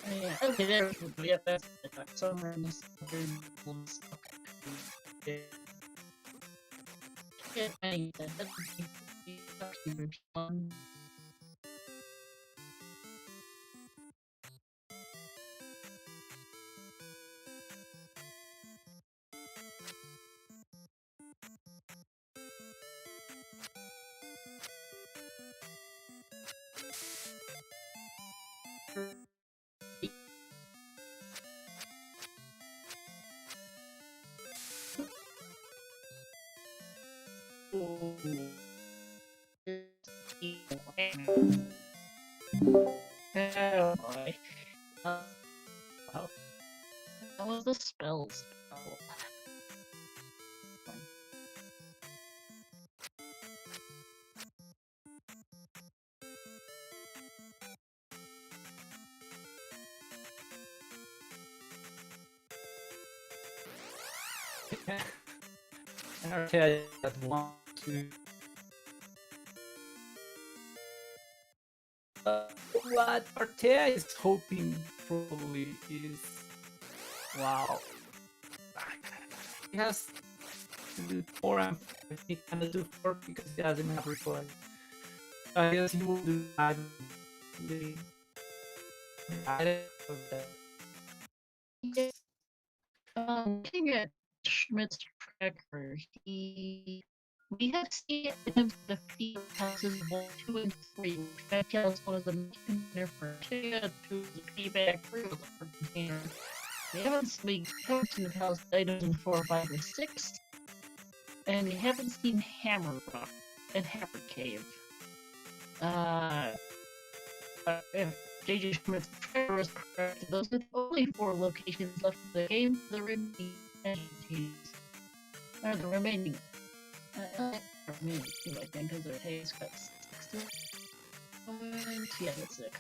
Yeah, okay, there we go. Yep, that's it. Somewhere in this get any one. Oh boy. That was the spells. And Artea at 1, 2. What Artea is hoping probably is, wow, he has to do 4 and 5. He cannot do 4 because he doesn't have recoil. I guess he will do 5. Of that. Looking at Schmidt's tracker, he We have seen items defeat houses 1, 2, and 3, which that counts one of the main container for Artea, 2 is a payback, 3 was a hard container. We haven't seen the house items in 4, 5, or 6, and we haven't seen Hammer Rock and Hammer Cave. If jjschmidt77 is correct, those are the only 4 locations left in the game for the remaining entities. Or the remaining. Remaining 2, I think, because their haze got 6 to it. Yeah, that's it.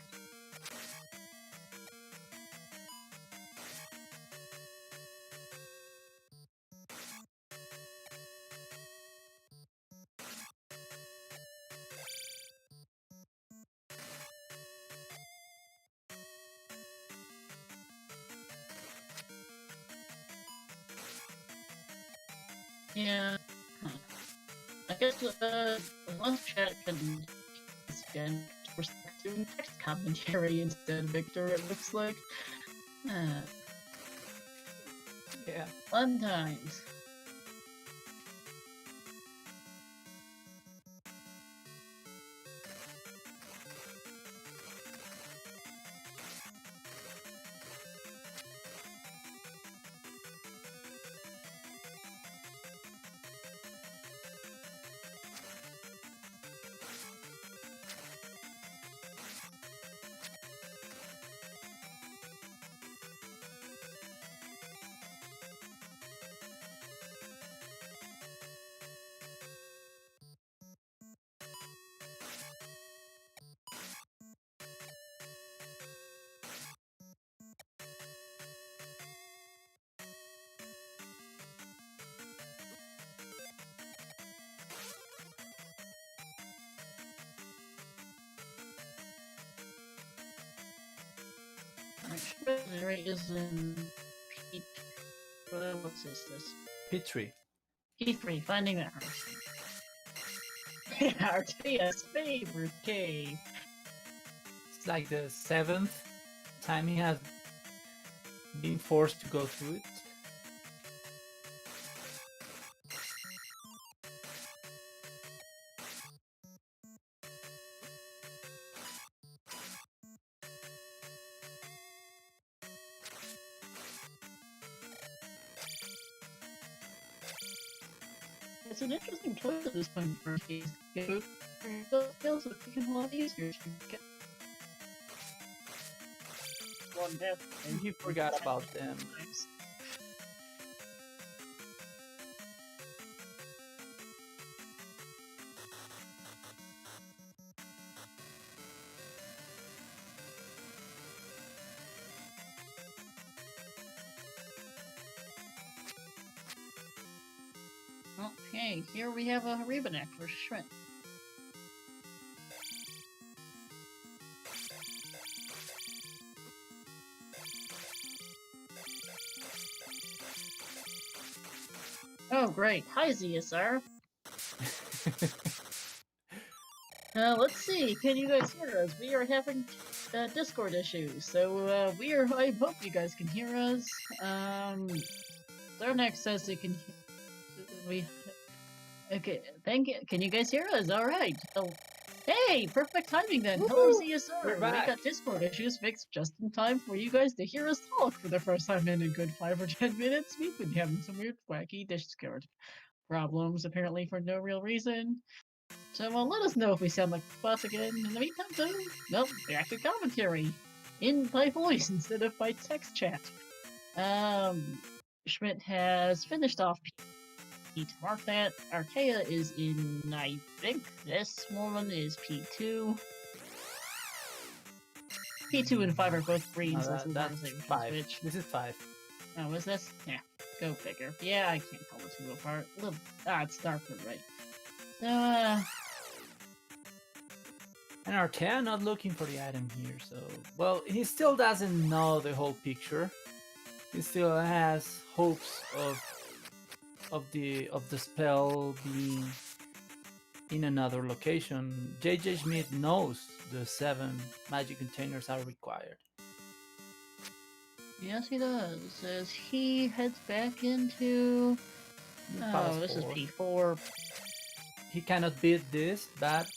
Yeah. I guess one chat can again we're doing text commentary instead, Victor, it looks like. Yeah. Fun times. Treasury is in P. What's this? P3. P3, finding that house. Artea's favorite cave. It's like the 7th time he has been forced to go through it. It's an interesting choice at this point for case. It feels like we can a lot easier to get one death. And you forgot about them. Okay, here we have a Rebanek for Schmidt. Oh, great. Hi, ZSR. Let's see. Can you guys hear us? We are having Discord issues, so I hope you guys can hear us. Zarnak says they can. Okay, thank you. Can you guys hear us? All right. Oh, hey, perfect timing then. Hello, ZSR. We're back. We got Discord issues fixed just in time for you guys to hear us talk for the first time in a good 5 or 10 minutes. We've been having some weird, wacky Discord problems, apparently for no real reason. So let us know if we sound like boss again. In the meantime, though, nope, back to commentary. In by voice instead of by text chat. Schmidt has finished off P to mark that. Artea is in, I think this one is P2. P2 and 5 are both green, so that's 5. Switch. This is 5. Oh, was this? Yeah, go figure. Yeah, I can't tell the two apart. It's darker, right? So, And Artea not looking for the item here, so... Well, he still doesn't know the whole picture. He still has hopes of the spell being in another location. jjschmidt knows the 7 magic containers are required. yes, he does. As he heads back into... Oh, this is P4. he cannot beat this, but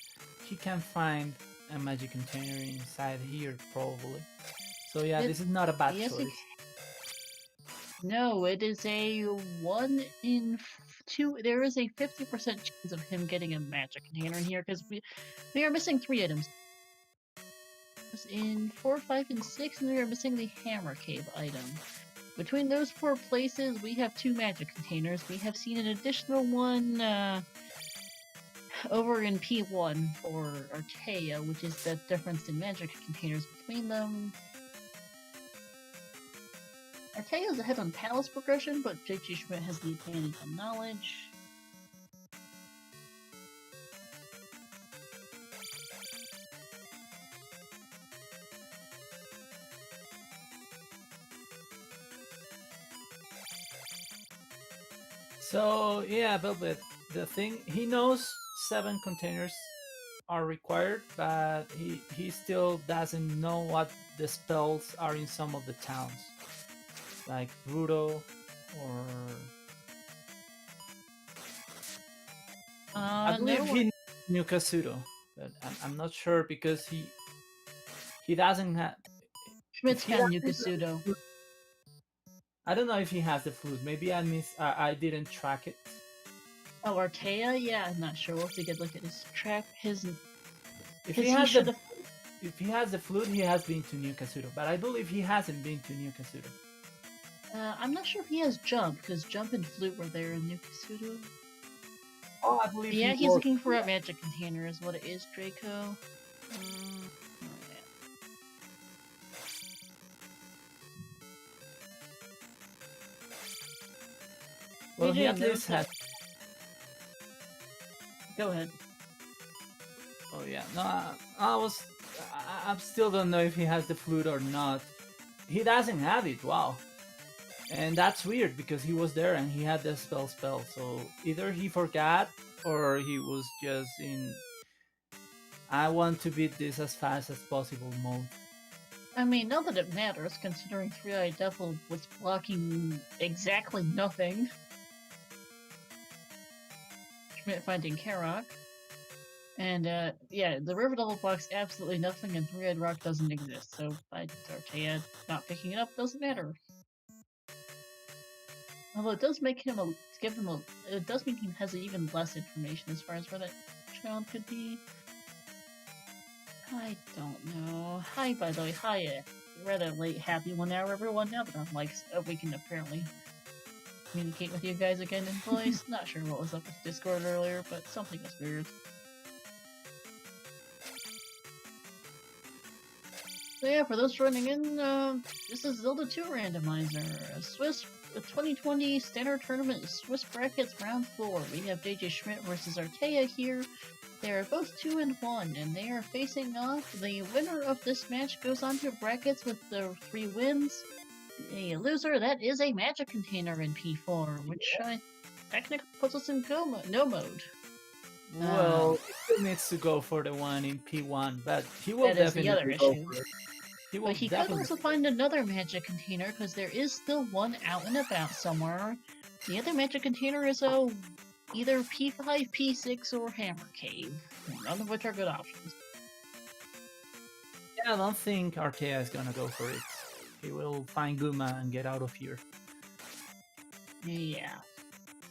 he can find a magic container inside here probably. So yeah, this is not a bad yes, choice. No, it is a 1 in 2. There is a 50% chance of him getting a magic container in here because we are missing 3 items. In 4, 5, and 6, and we are missing the Hammer Cave item. Between those 4 places, we have 2 magic containers. We have seen an additional one over in P1 for Artea, which is the difference in magic containers between them. Artea is ahead on Palace progression, but jjschmidt has the advantage on knowledge. So yeah, Velvet, the thing, he knows 7 containers are required, but he still doesn't know what the spells are in some of the towns, like Rudo or I believe he knows New Kasuto, but I'm not sure because he doesn't have. Schmidt's got New Kasuto. I don't know if he has the flute. Maybe I didn't track it. Oh, Artea? Yeah, I'm not sure. We'll have to get a look at his track. If he has the flute, he has been to New Kasuto, but I believe he hasn't been to New Kasuto. I'm not sure if he has jump, because jump and flute were there in New Kasuto. Oh, I believe. Yeah, he's looking for a magic container, is what it is, Draco. Well, he at least has. Go ahead. Oh yeah, no, I still don't know if he has the flute or not. He doesn't have it. Wow, and that's weird because he was there and he had the spell. So either he forgot or he was just in I want to beat this as fast as possible mode. I mean, not that it matters, considering 3-Eyed Devil was blocking exactly nothing. Schmidt finding Karok. And, yeah, the River Devil blocks absolutely nothing, and 3-Eyed Rock doesn't exist, so by Artea not picking it up doesn't matter. Although it does make him it does mean he has even less information as far as where that child could be. I don't know. Hi, by the way. Hi, rather late happy 1 hour, everyone. Now that I'm like, we can apparently communicate with you guys again in voice. Not sure what was up with Discord earlier, but something was weird. So yeah, for those joining in, this is Zelda 2 Randomizer, a 2020 standard tournament Swiss brackets round 4. We have jjschmidt versus Artea here. They are both 2-1, and they are facing off. The winner of this match goes on to brackets with the 3 wins. A loser, that is a magic container in P4, which technically puts us in no mode. Well, he still needs to go for the one in P1, but he will that is definitely the other go issue. for it. But he could also find another magic container, because there is still one out and about somewhere. The other magic container is either P5, P6, or Hammer Cave, none of which are good options. Yeah, I don't think Artea is gonna go for it. He will find Guma and get out of here. Yeah.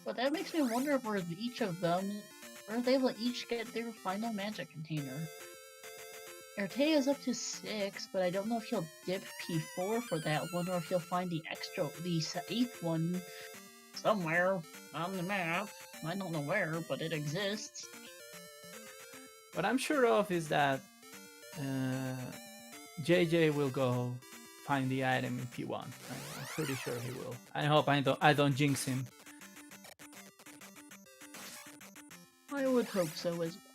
But that makes me wonder where each of them, where they will each get their final magic container. Artea is up to 6, but I don't know if he'll dip P4 for that one, or if he'll find the 8th one somewhere on the map. I don't know where, but it exists. What I'm sure of is that JJ will go find the item in P1. I'm pretty sure he will. I hope I don't jinx him. I would hope so as well.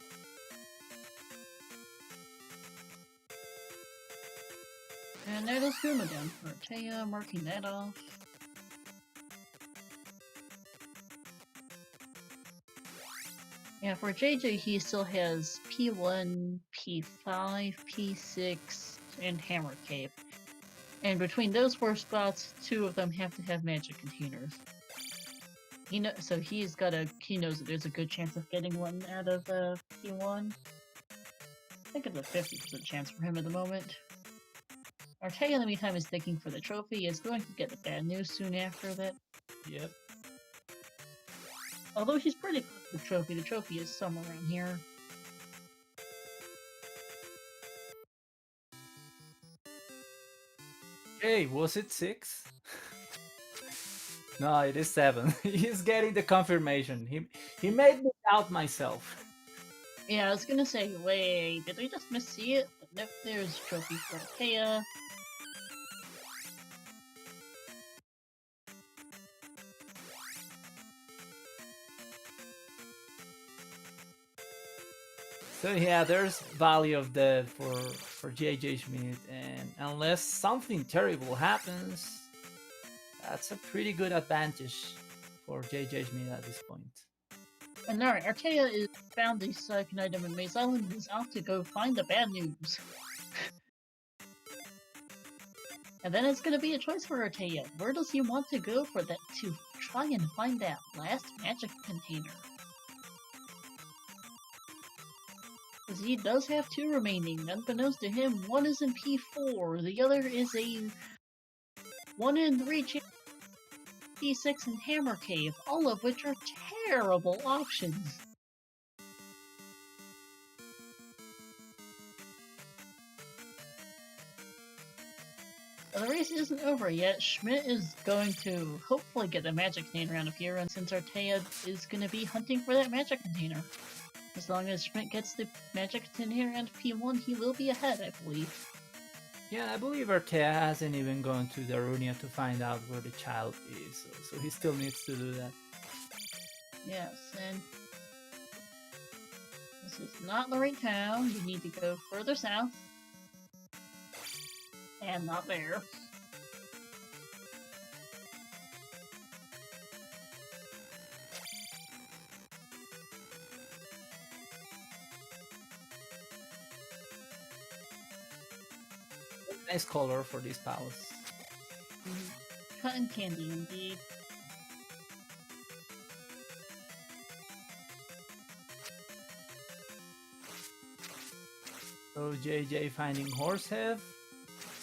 And there goes Boom again. Artea marking that off. Yeah, for JJ, he still has P1, P5, P6, and Hammer Cave. And between those 4 spots, 2 of them have to have magic containers. He knows that there's a good chance of getting one out of P1. I think it's a 50% chance for him at the moment. Artea, in the meantime, is thinking for the trophy. Is going to get the bad news soon after that. Yep. Although he's pretty close to the trophy. The trophy is somewhere around here. Hey, was it 6? No, it is 7. He's getting the confirmation. He made me doubt myself. Yeah, I was gonna say, wait, did we just missee it? But nope, there's a trophy for Artea. So yeah, there's value of death for jjschmidt, and unless something terrible happens, that's a pretty good advantage for jjschmidt at this point. And alright, Artea is found the second item in Maze Island and is off to go find the bad news. And then it's gonna be a choice for Artea. Where does he want to go for that to try and find that last magic container? Because he does have 2 remaining. Unbeknownst to him, one is in P4, the other is a 1 in 3 chance P6 and Hammer Cave, all of which are terrible options. The race isn't over yet. Schmidt is going to hopefully get the magic container out of here, and since Artea is going to be hunting for that magic container. As long as Schmidt gets the magic container out of P1, he will be ahead, I believe. Yeah, I believe Artea hasn't even gone to Darunia to find out where the child is, so he still needs to do that. Yes, and this is not the right town. You need to go further south. And not there. Nice color for this palace. Cotton candy, indeed. So JJ finding Horsehead,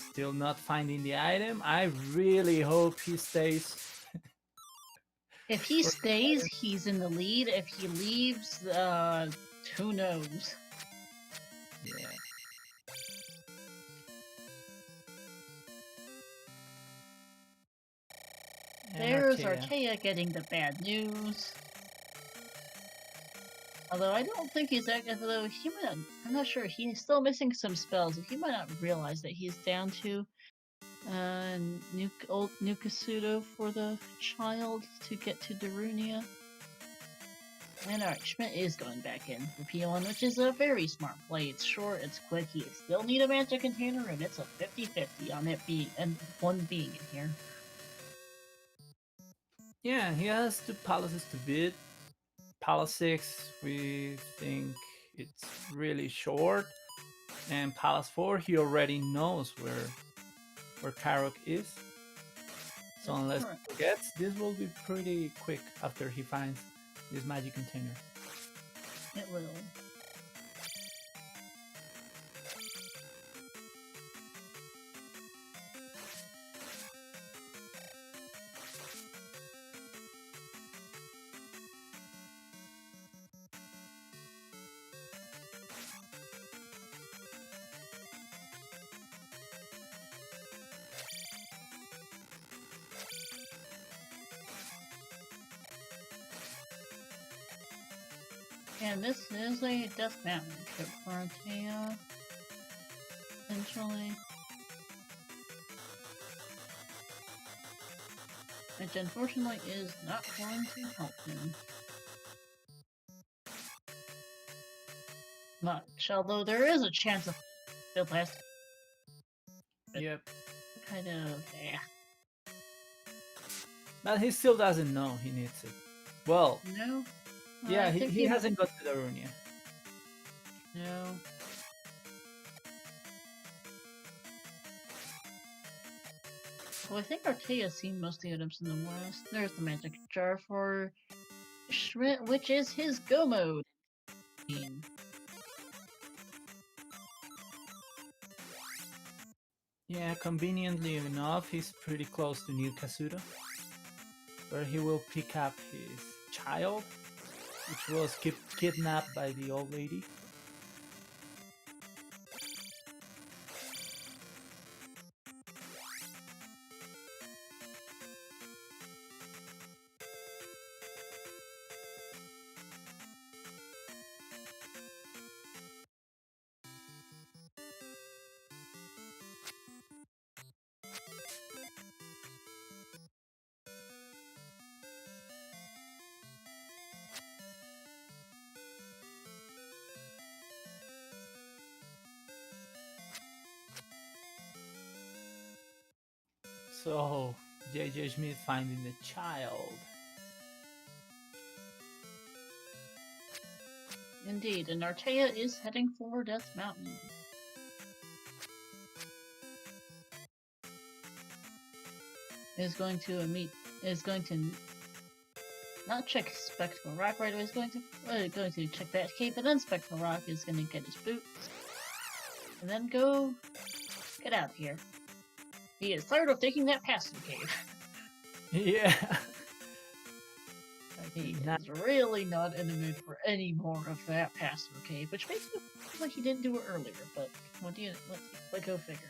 still not finding the item. I really hope he stays. If he stays, he's in the lead. If he leaves, who knows? Yeah. There's Artea getting the bad news. Although I don't think he's although he might not, I'm not sure, he's still missing some spells. He might not realize that he's down to old Nukasudo for the child to get to Darunia. And alright, Schmidt is going back in for P1, which is a very smart play. It's short, it's quick, he still need a magic container, and it's a 50-50 on it being and one being in here. Yeah, he has 2 palaces to beat. Palace 6, we think it's really short. And Palace 4, he already knows where Karok is. So unless he forgets, this will be pretty quick after he finds this magic container. It will. And this is a death mountain trip for Artea, essentially. Which unfortunately is not going to help him much, although there is a chance of the last. Yep. Kind of, yeah. But he still doesn't know he needs it. Well, No? yeah, he hasn't got to Darunia. No. Well, I think Artea's seen most of the items in the west. There's the magic jar for Schmidt, which is his go mode. Yeah, conveniently enough, he's pretty close to New Kasuda, where he will pick up his child, which was kidnapped by the old lady. So, Schmidt finding the child. Indeed, and Artea is heading for Death Mountain. Is going to not check Spectacle Rock right away. Is going to check that cave, and then Spectacle Rock is going to get his boots, and then go get out of here. He is tired of taking that pass-through cave. Yeah. He is really not in the mood for any more of that pass-through cave, which makes me feel like he didn't do it earlier. But what do you? Let's go figure.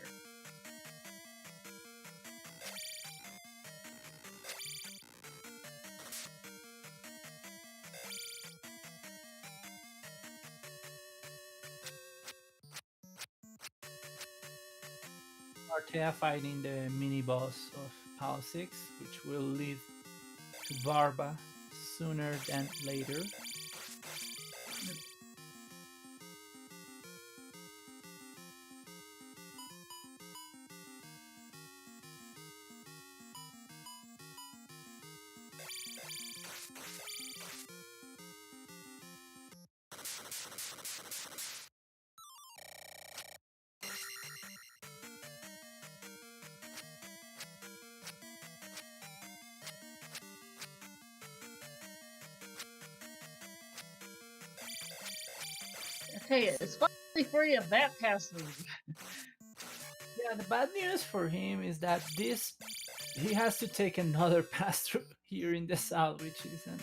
Artea fighting the mini-boss of Pal 6, which will lead to Barba sooner than later. Okay, it's finally free of that pass-through. Yeah, the bad news for him is that he has to take another pass through here in the south, which isn't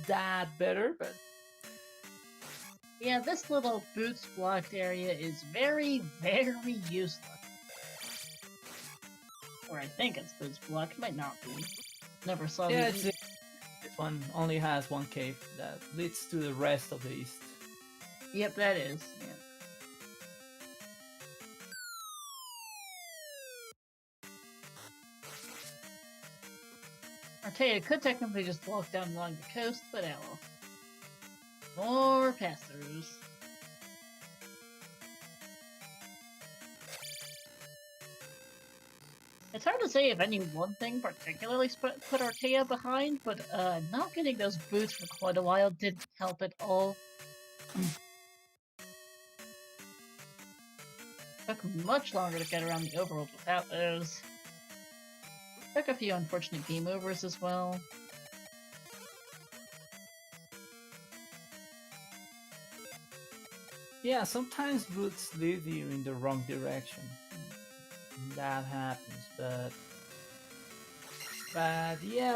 that better, but yeah, this little boots blocked area is very, very useless. Or I think it's boots blocked, might not be. Never saw yeah, the this one only has one cave that leads to the rest of the east. Yep, that is. Yeah. Artea could technically just walk down along the coast, but well. More pass-throughs. It's hard to say if any one thing particularly put Artea behind, but not getting those boots for quite a while didn't help at all. Took much longer to get around the overworld without those. Took a few unfortunate game overs as well. Yeah, sometimes boots lead you in the wrong direction. That happens, but yeah,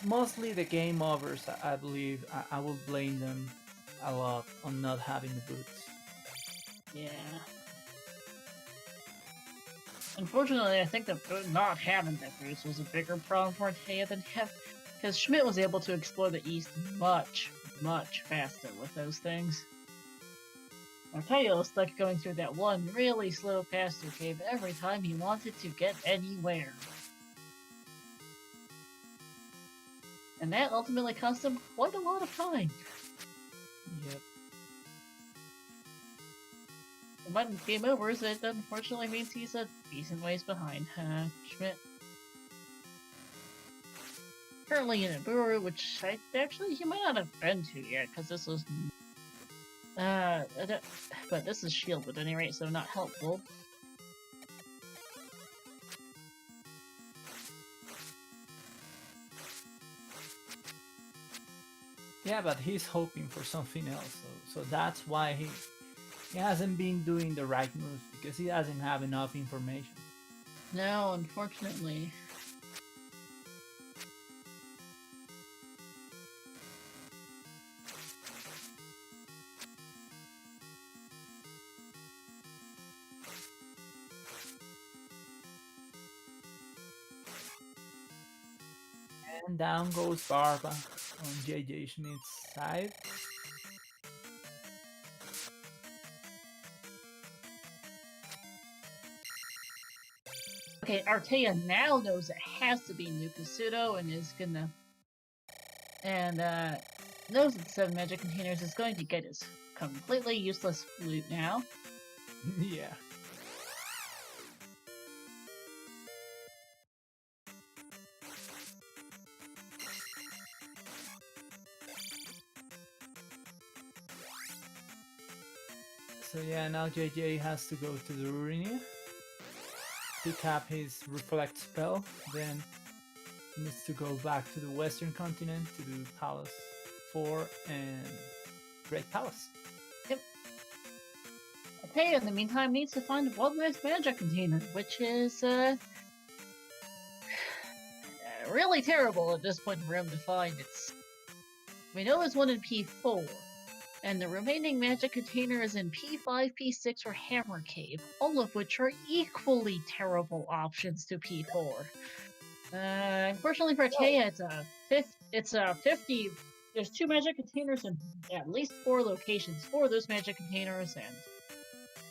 mostly the game overs, I believe I will blame them a lot on not having the boots. Yeah. Unfortunately, I think that not having that boost was a bigger problem for Artea than because Schmidt was able to explore the east much, much faster with those things. Artea was stuck going through that one really slow pass-through cave every time he wanted to get anywhere. And that ultimately cost him quite a lot of time. Yep. When game over, it unfortunately means he's a decent ways behind, Schmidt. Currently in a brewery, which he might not have been to yet, because this was... but this is shielded at any rate, so not helpful. Yeah, but he's hoping for something else, so that's why he hasn't been doing the right moves, because he doesn't have enough information. No, unfortunately. And down goes Barba on JJ Schmidt's side. Okay, Artea now knows it has to be Nukasudo and is gonna... And, knows that 7 magic containers is going to get his completely useless flute now. Yeah. So yeah, now JJ has to go to the Ruinia, pick up his Reflect spell, then he needs to go back to the Western Continent to do Palace 4 and Great Palace. Yep. Artea, in the meantime, needs to find one last magic container, which is, really terrible at this point for him to find. We know there's one in P4, and the remaining magic container is in P5, P6, or Hammer Cave, all of which are equally terrible options to P4. Unfortunately for Artea, it's a 50. There's 2 magic containers in at least 4 locations for those magic containers,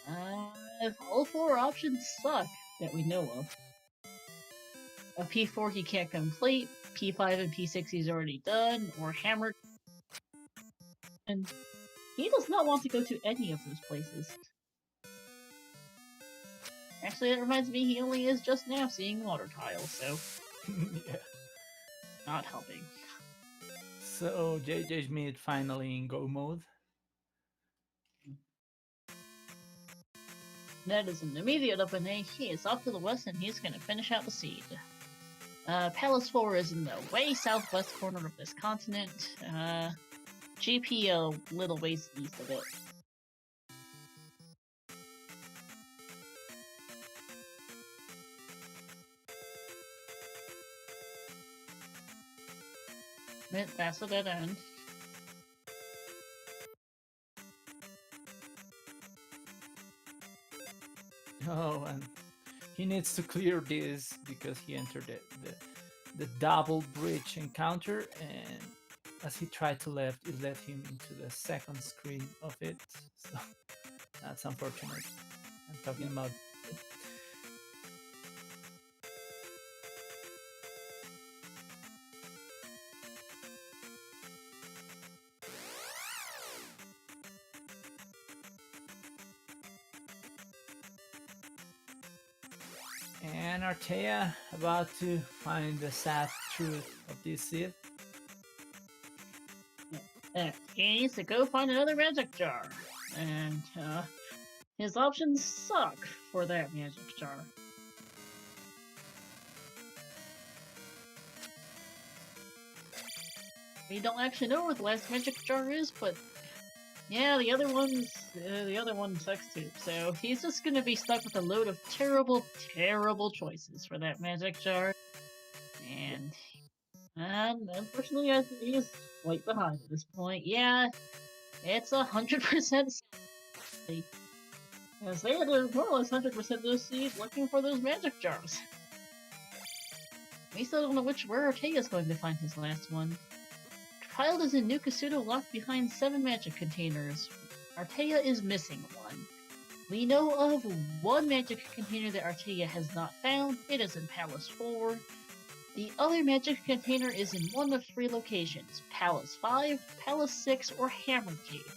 and all 4 options suck that we know of. A P4 he can't complete, P5 and P6 he's already done, or Hammer. And he does not want to go to any of those places. Actually, that reminds me, he only is just now seeing water tiles, so... Yeah. Not helping. So JJ Schmidt finally in go mode. That is an immediate open A. He is off to the west and he's gonna finish out the seed. Palace 4 is in the way southwest corner of this continent. GP a little ways east of it. That's a dead end. Oh, and he needs to clear this because he entered the double bridge encounter, and as he tried to left, it led him into the second screen of it. So that's unfortunate. I'm talking about. And Artea about to find the sad truth of this seed. He needs to go find another magic jar. And, his options suck for that magic jar. We don't actually know where the last magic jar is, but yeah, the other one sucks too. So he's just gonna be stuck with a load of terrible, terrible choices for that magic jar. And unfortunately, he's quite behind at this point. Yeah, it's 100%. As they had to more or less 100% those seeds looking for those magic jars. We still don't know where Artea is going to find his last one. Child is in Nukasudo locked behind 7 magic containers. Artea is missing one. We know of one magic container that Artea has not found. It is in Palace 4. The other magic container is in one of 3 locations: Palace 5, Palace 6, or Hammer Cave.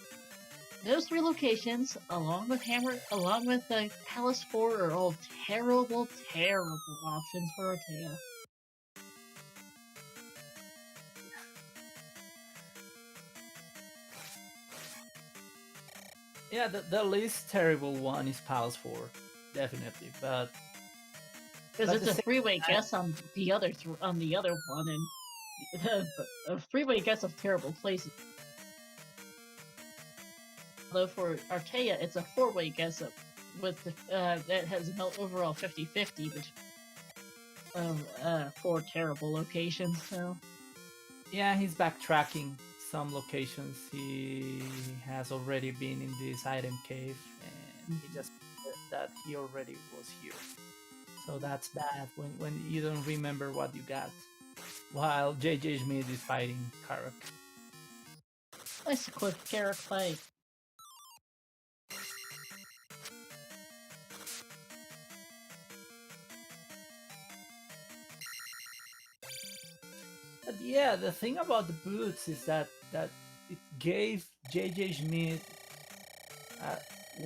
Those 3 locations, along with Palace 4, are all terrible, terrible options for Artea. Yeah, the least terrible one is Palace 4, definitely, but because it's a 3-way guess on the other one, and a three-way guess of terrible places. Although for Artea, it's a four-way guess up with that has an overall 50-50 four terrible locations. So yeah, he's backtracking some locations. He has already been in this item cave, and he just forgot that he already was here. So that's bad when you don't remember what you got, while JJ Schmidt is fighting Karok. nice quick Karok fight. But yeah, the thing about the boots is that it gave JJ Schmidt a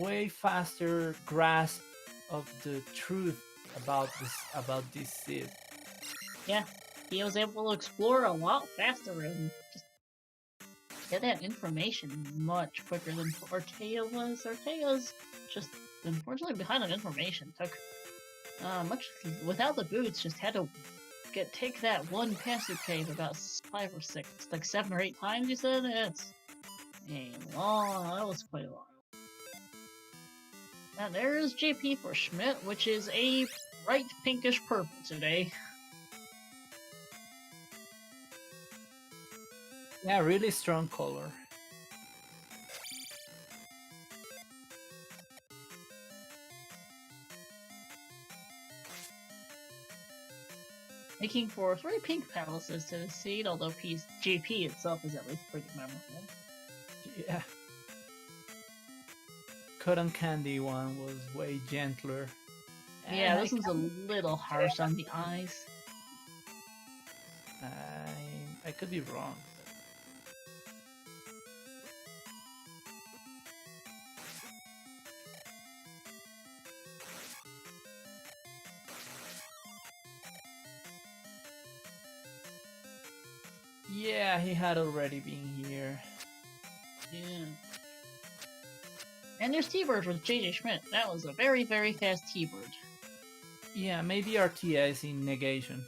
way faster grasp of the truth about this Sid. Yeah, he was able to explore a lot faster and just get that information much quicker than Artea was. Artea's just unfortunately behind on information. Took much without the boots. Just had to take that one passive cave about 5 or 6, like 7 or 8 times. You said it's a long. That was quite a long. Now there is JP for Schmidt, which is a bright pinkish purple today. Yeah, really strong color. Making for 3 pink palaces to the seed, although JP itself is at least pretty memorable. Yeah. Cotton candy one was way gentler. Yeah, this one's a little harsh on the eyes. I could be wrong. Yeah, he had already been here. Yeah. And there's T-Bird with JJ Schmidt. That was a very, very fast T-Bird. Yeah, maybe Artea is in negation.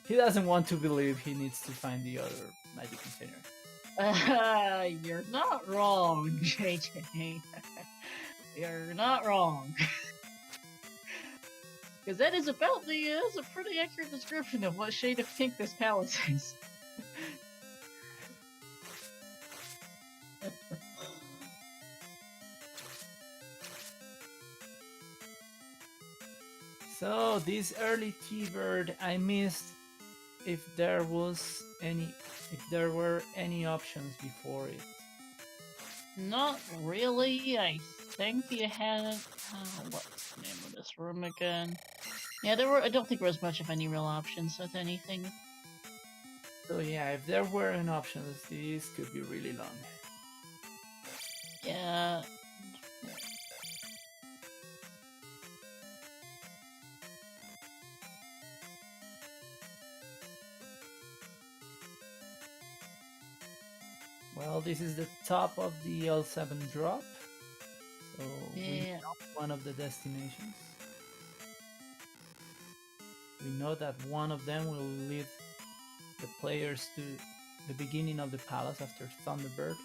He doesn't want to believe he needs to find the other magic container. You're not wrong, JJ. You're not wrong. Because that is about is a pretty accurate description of what shade of pink this palace is. So this early T-Bird, I missed if there were any options before it. Not really. I think you had. What's the name of this room again? Yeah, there were. I don't think there was much of any real options with anything. So yeah, if there weren't options, this could be really long. Yeah. Well, this is the top of the L7 drop, so Yeah. we know one of the destinations. We know that one of them will lead the players to the beginning of the palace after Thunderbird.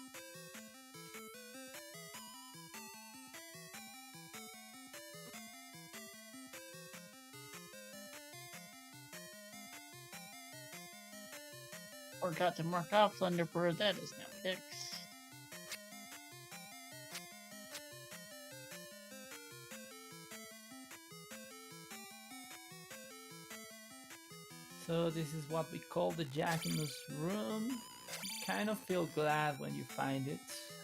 Forgot to mark off Thunderbird. That is now fixed. So this is what we call the Jackimus room. You kind of feel glad when you find it.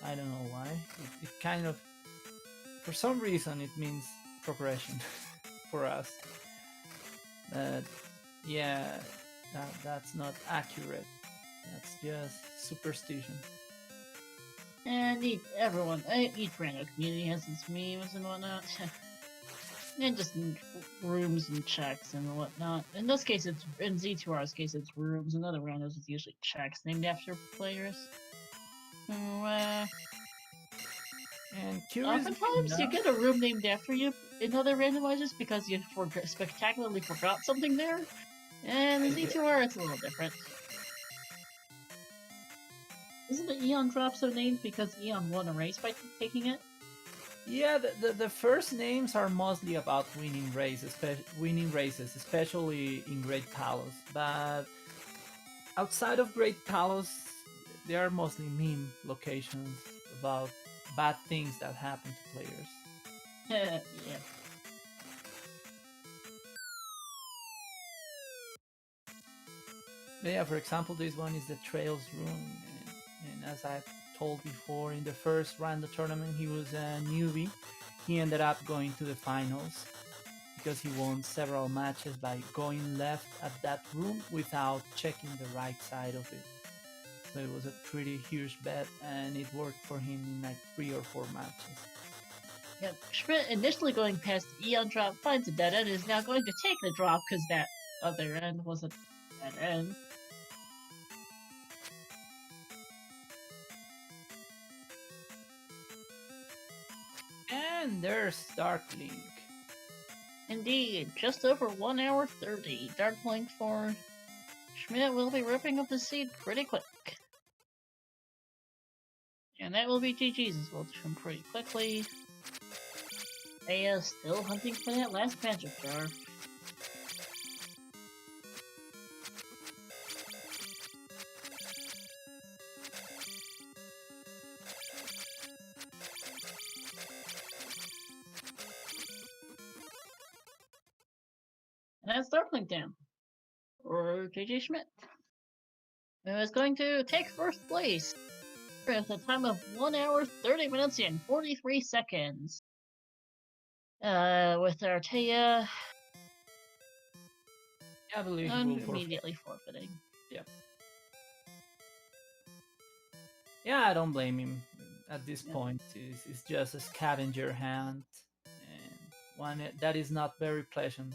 I don't know why. It kind of, for some reason, it means progression for us. But yeah, that's not accurate. That's just superstition. And each random community has its memes and whatnot. And just rooms and checks and whatnot. In this case, in Z2R's case, it's rooms. In other randos, it's usually checks named after players. So, and curiously oftentimes enough, you get a room named after you in other randomizers because you spectacularly forgot something there. And the Z2R, it's a little different. Isn't the Eon drop so named because Eon won a race by taking it? Yeah, the first names are mostly about winning races, especially in Great Talos. But outside of Great Talos, they are mostly meme locations about bad things that happen to players. Yeah. But yeah, for example, this one is the Trails Rune, and as I told before, in the first random tournament, he was a newbie. He ended up going to the finals because he won several matches by going left at that room without checking the right side of it. So it was a pretty huge bet, and it worked for him in like 3 or 4 matches. Yep. Schmidt, initially going past the Eon drop, finds a dead end, is now going to take the drop because that other end was a dead end. And there's Darklink. Indeed, just over 1 hour 30. Darklink for Schmidt will be ripping up the seed pretty quick. And that will be GG's as well from pretty quickly. Artea still hunting for that last magic jar. And that's Darklink down. Or JJ Schmidt. Who is going to take first place with a time of 1 hour 30 minutes and 43 seconds. With Artea I believe he will forfeit. immediately forfeiting. Yep. Yeah, I don't blame him at this point. It's just a scavenger hunt, and one that is not very pleasant.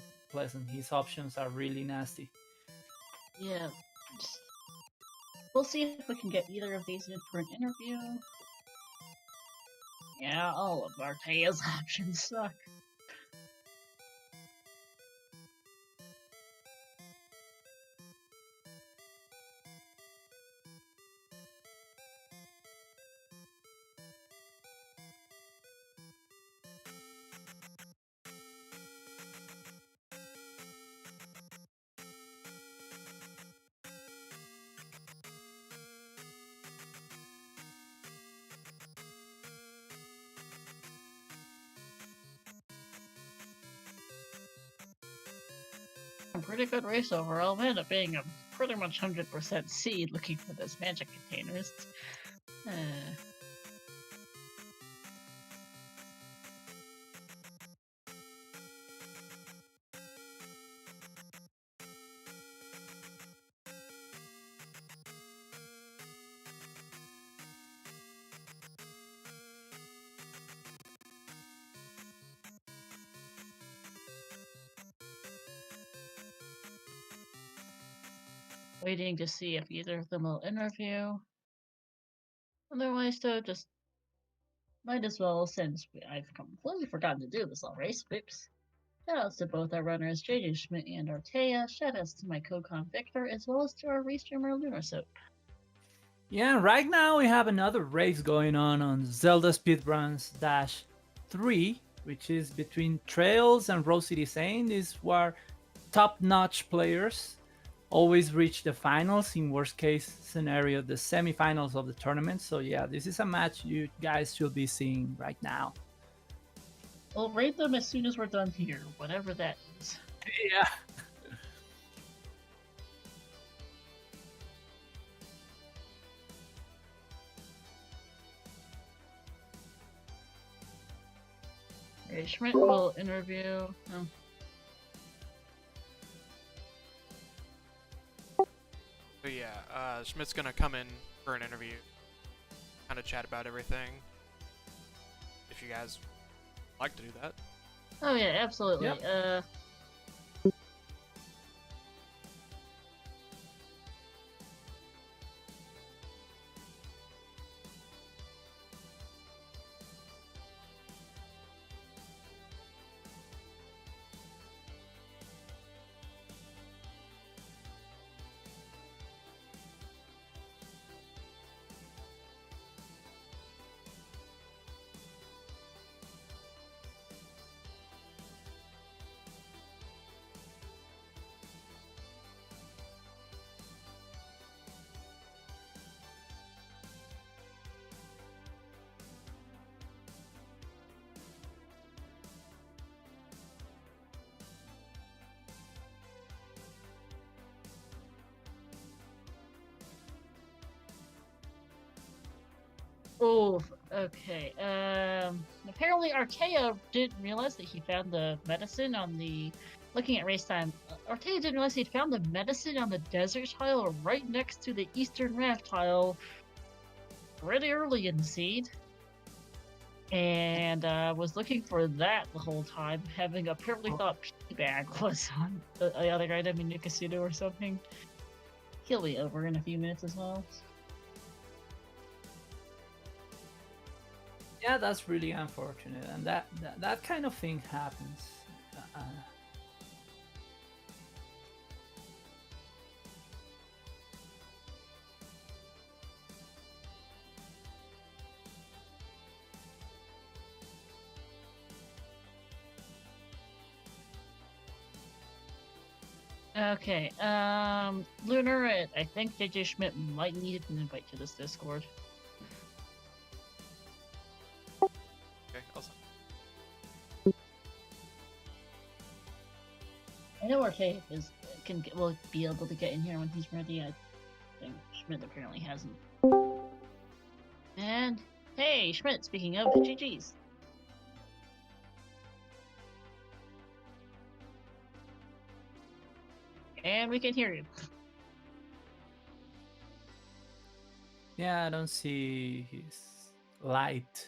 His options are really nasty. Yeah. We'll see if we can get either of these in for an interview. Yeah, all of Artea's options suck. A pretty good race overall. It ended up being a pretty much 100% seed looking for those magic containers. Waiting to see if either of them will interview. Otherwise, though, just might as well, since I've completely forgotten to do this all race. Oops. Shoutouts to both our runners, JJ Schmidt and Artea. Shoutouts to my co-con Victor, as well as to our restreamer Lunar Soap. Yeah, right now we have another race going on Zelda Speedruns -3, which is between Trails and Rose City Sane. These were top-notch players. Always reach the finals, in worst case scenario, the semifinals of the tournament. So yeah, this is a match you guys should be seeing right now. We'll rate them as soon as we're done here, whatever that is. Yeah. Okay, Schmidt will interview. Oh. So yeah, Schmidt's gonna come in for an interview, kind of chat about everything. If you guys like to do that. Oh yeah, absolutely. Yep. Oh, okay. Apparently Artea didn't realize that he found the medicine on the. Looking at race time, Artea didn't realize he'd found the medicine on the desert tile right next to the eastern raft tile pretty early in the seed. And was looking for that the whole time, having apparently thought P-Bag was on the other item in Nikasudo or something. He'll be over in a few minutes as well. Yeah, that's really unfortunate, and that kind of thing happens. Okay, Lunar, I think JJ Schmidt might need an invite to this Discord. Okay, awesome. I know Artea will be able to get in here when he's ready. I think Schmidt apparently hasn't. And hey, Schmidt, speaking of GG's. And we can hear you. Yeah, I don't see his light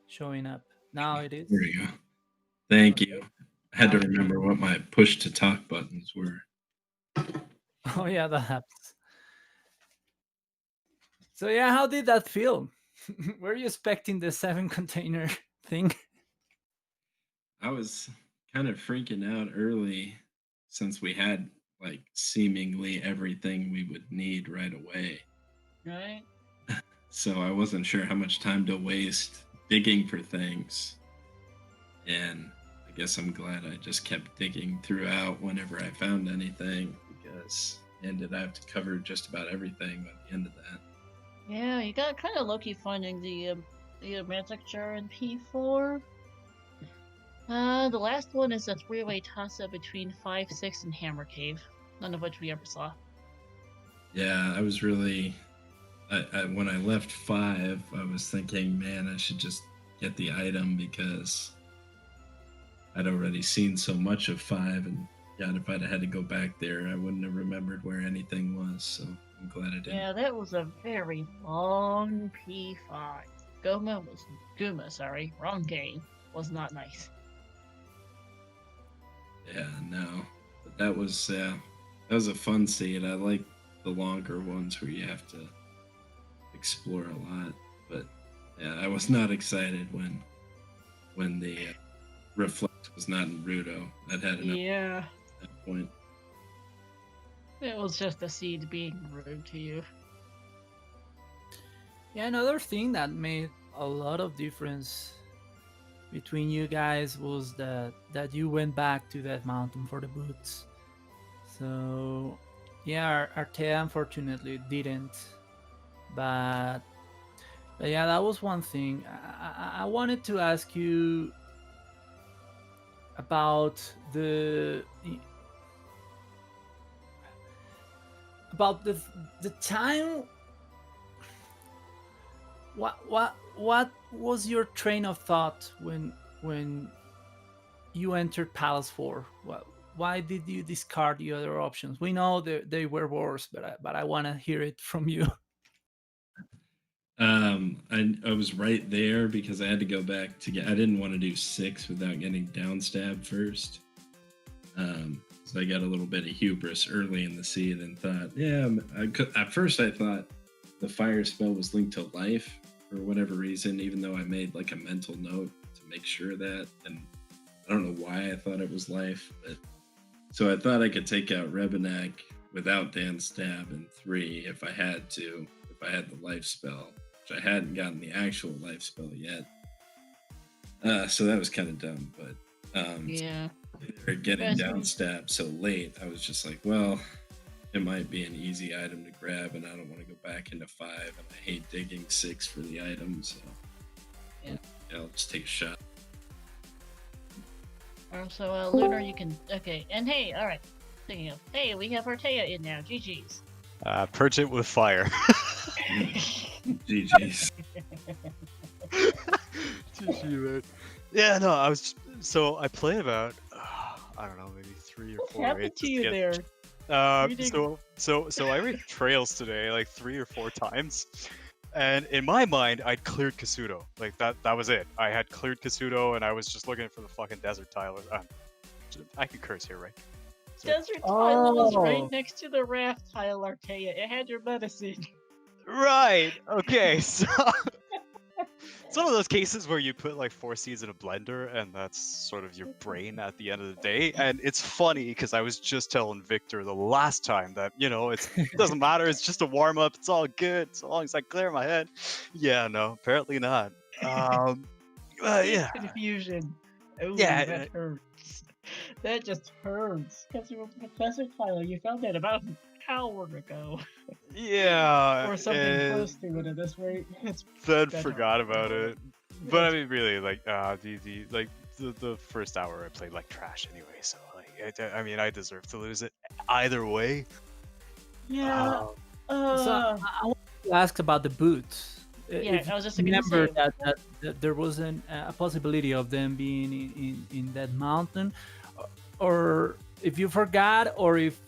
showing up. Now it is. There you go. Thank you. I had to remember what my push to talk buttons were. Oh yeah, that happens. So yeah, how did that feel? Were you expecting the 7 container thing? I was kind of freaking out early since we had like seemingly everything we would need right away. Right? So I wasn't sure how much time to waste digging for things. And I guess I'm glad I just kept digging throughout whenever I found anything, because I ended up to cover just about everything by the end of that. Yeah, you got kind of lucky finding the magic jar in P4. The last one is a 3-way toss-up between 5, 6, and Hammer Cave, none of which we ever saw. Yeah, I was really... when I left 5, I was thinking, man, I should just get the item, because I'd already seen so much of 5, and God, if I'd had to go back there, I wouldn't have remembered where anything was, so I'm glad I did. Yeah, that was a very long P5. Guma, sorry, wrong game. Was not nice. Yeah, no. But that was a fun seed. I like the longer ones where you have to explore a lot. But yeah, I was not excited when the reflect was not in Rudo. That had enough Yeah. at that point. It was just a seed being rude to you. Yeah, another thing that made a lot of difference between you guys was that you went back to that mountain for the boots. So yeah, Artea unfortunately didn't, but yeah, that was one thing. I wanted to ask you about the time. What was your train of thought when you entered Palace 4? Why did you discard the other options? We know they were worse, but I want to hear it from you. I was right there because I had to go back to get. I didn't want to do 6 without getting downstabbed first. So I got a little bit of hubris early in the seed and thought, yeah, I could. At first, I thought the fire spell was linked to life for whatever reason, even though I made like a mental note to make sure of that. And I don't know why I thought it was life, but so I thought I could take out Rebenak without Dan Stab in 3 if I had to, if I had the life spell, which I hadn't gotten the actual life spell yet. So that was kind of dumb, but Yeah. they're getting down stabbed so late. I was just like, well, it might be an easy item to grab, and I don't want to go back into 5, and I hate digging 6 for the item, so Yeah. I'll just take a shot. So, Lunar, you can... Okay, and hey, alright. Speaking of... Hey, we have Artea in now. GG's. Purge it with fire. GG's. you, man. Yeah, no, I played about I don't know, maybe 3 or What 4 happened raids to just you get- there? Reading- So I read trails today like 3 or 4 times, and in my mind I'd cleared Kasuto. Like that was it. I had cleared Kasuto, and I was just looking for the fucking desert tile. I can curse here, right? So- Desert tile was Oh. right next to the raft tile, Artea. It had your medicine. Right. Okay. So it's one of those cases where you put like 4 seeds in a blender, and that's sort of your brain at the end of the day. And it's funny because I was just telling Victor the last time that it doesn't matter. It's just a warm up. It's all good as long as I clear my head. Yeah. No. Apparently not. Yeah. Confusion. Oh, Yeah, that hurts. That just hurts. Because you were Professor Tyler, you found that about an hour ago. Yeah. Or something and close to it at this rate. It's Then that forgot hard. about it. But I mean, really, like the first hour I played like trash anyway. So like, I mean, I deserve to lose it either way. yeah. So I want to ask about the boots. Yeah, If I was just you gonna remember say- that there was a possibility of them being in that mountain, or if you forgot, or if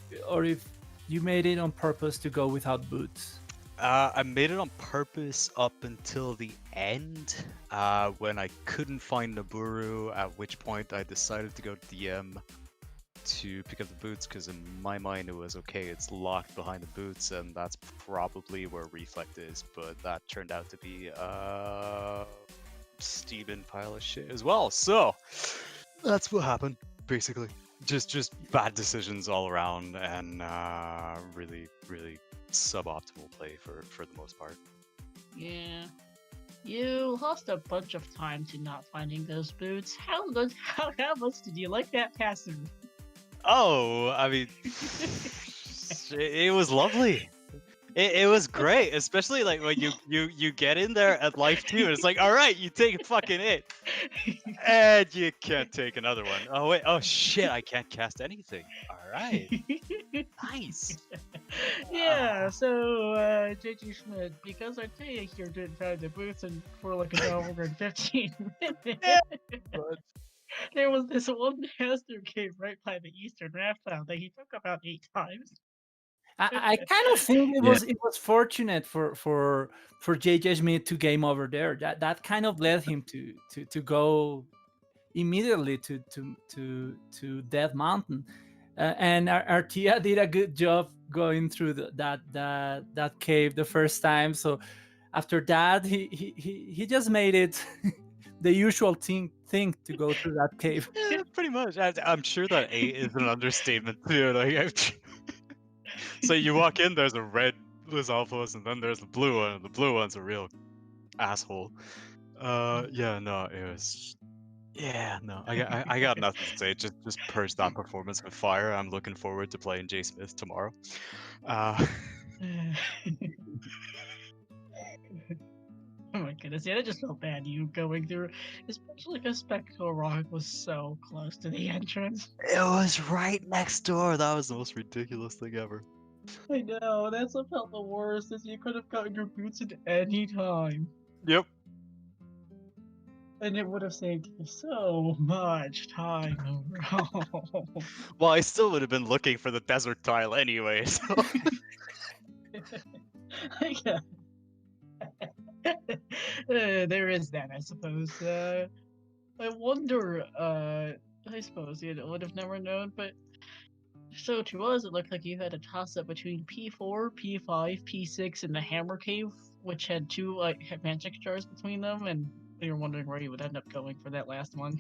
you made it on purpose to go without boots. I made it on purpose up until the end, when I couldn't find Naburu. At which point I decided to go to DM to pick up the boots, because in my mind it was okay. It's locked behind the boots, and that's probably where Reflect is. But that turned out to be a steaming pile of shit as well. So that's what happened, basically. Just bad decisions all around, and really suboptimal play for the most part. Yeah. You lost a bunch of time to not finding those boots. How much did you like that passive? Oh, I mean, it was lovely. It was great, especially like when you get in there at life 2, and it's like, all right, you take a fucking hit, and you can't take another one. Oh wait, oh shit, I can't cast anything. All right, nice. Yeah, so JG Schmidt, because Artea here didn't find the boots and for like an hour and 15 minutes, there was this one master cave right by the eastern raft tile that he took about 8 times. I kind of think it was fortunate for JJ Schmidt to game over there. That kind of led him to go immediately to Death Mountain, and Artea did a good job going through that cave the first time. So after that, he just made it the usual thing to go through that cave. Yeah, pretty much. I'm sure that 8 is an understatement too. Like, so you walk in, there's a red Lizalphos, and then there's the blue one, and the blue one's a real asshole. Yeah, no, it was. Yeah, no, I got nothing to say. Just purge that performance with fire. I'm looking forward to playing J Smith tomorrow. Oh my goodness, yeah, that just felt bad you going through, especially because Spectral Rock was so close to the entrance. It was right next door. That was the most ridiculous thing ever. I know, that's what felt the worst, is you could have gotten your boots at any time. Yep. And it would have saved you so much time overall. Well, I still would have been looking for the desert tile anyway. So. Yeah. There is that, I suppose. I wonder, I suppose you would have never known, but so to us, it looked like you had a toss-up between P4, P5, P6, and the Hammer Cave, which had 2 magic jars between them, and we were wondering where you would end up going for that last one.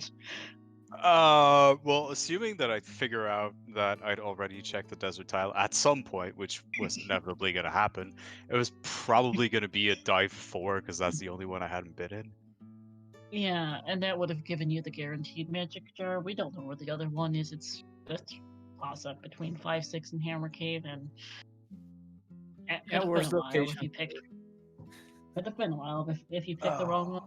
Well, assuming that I'd figure out that I'd already checked the desert tile at some point, which was inevitably going to happen, it was probably going to be a dive 4, because that's the only one I hadn't been in. Yeah, and that would have given you the guaranteed magic jar. We don't know where the other one is. It's a toss-up between 5, 6, and Hammer Cave, and Worst location. if you picked. It'd have been a while if you picked the wrong one.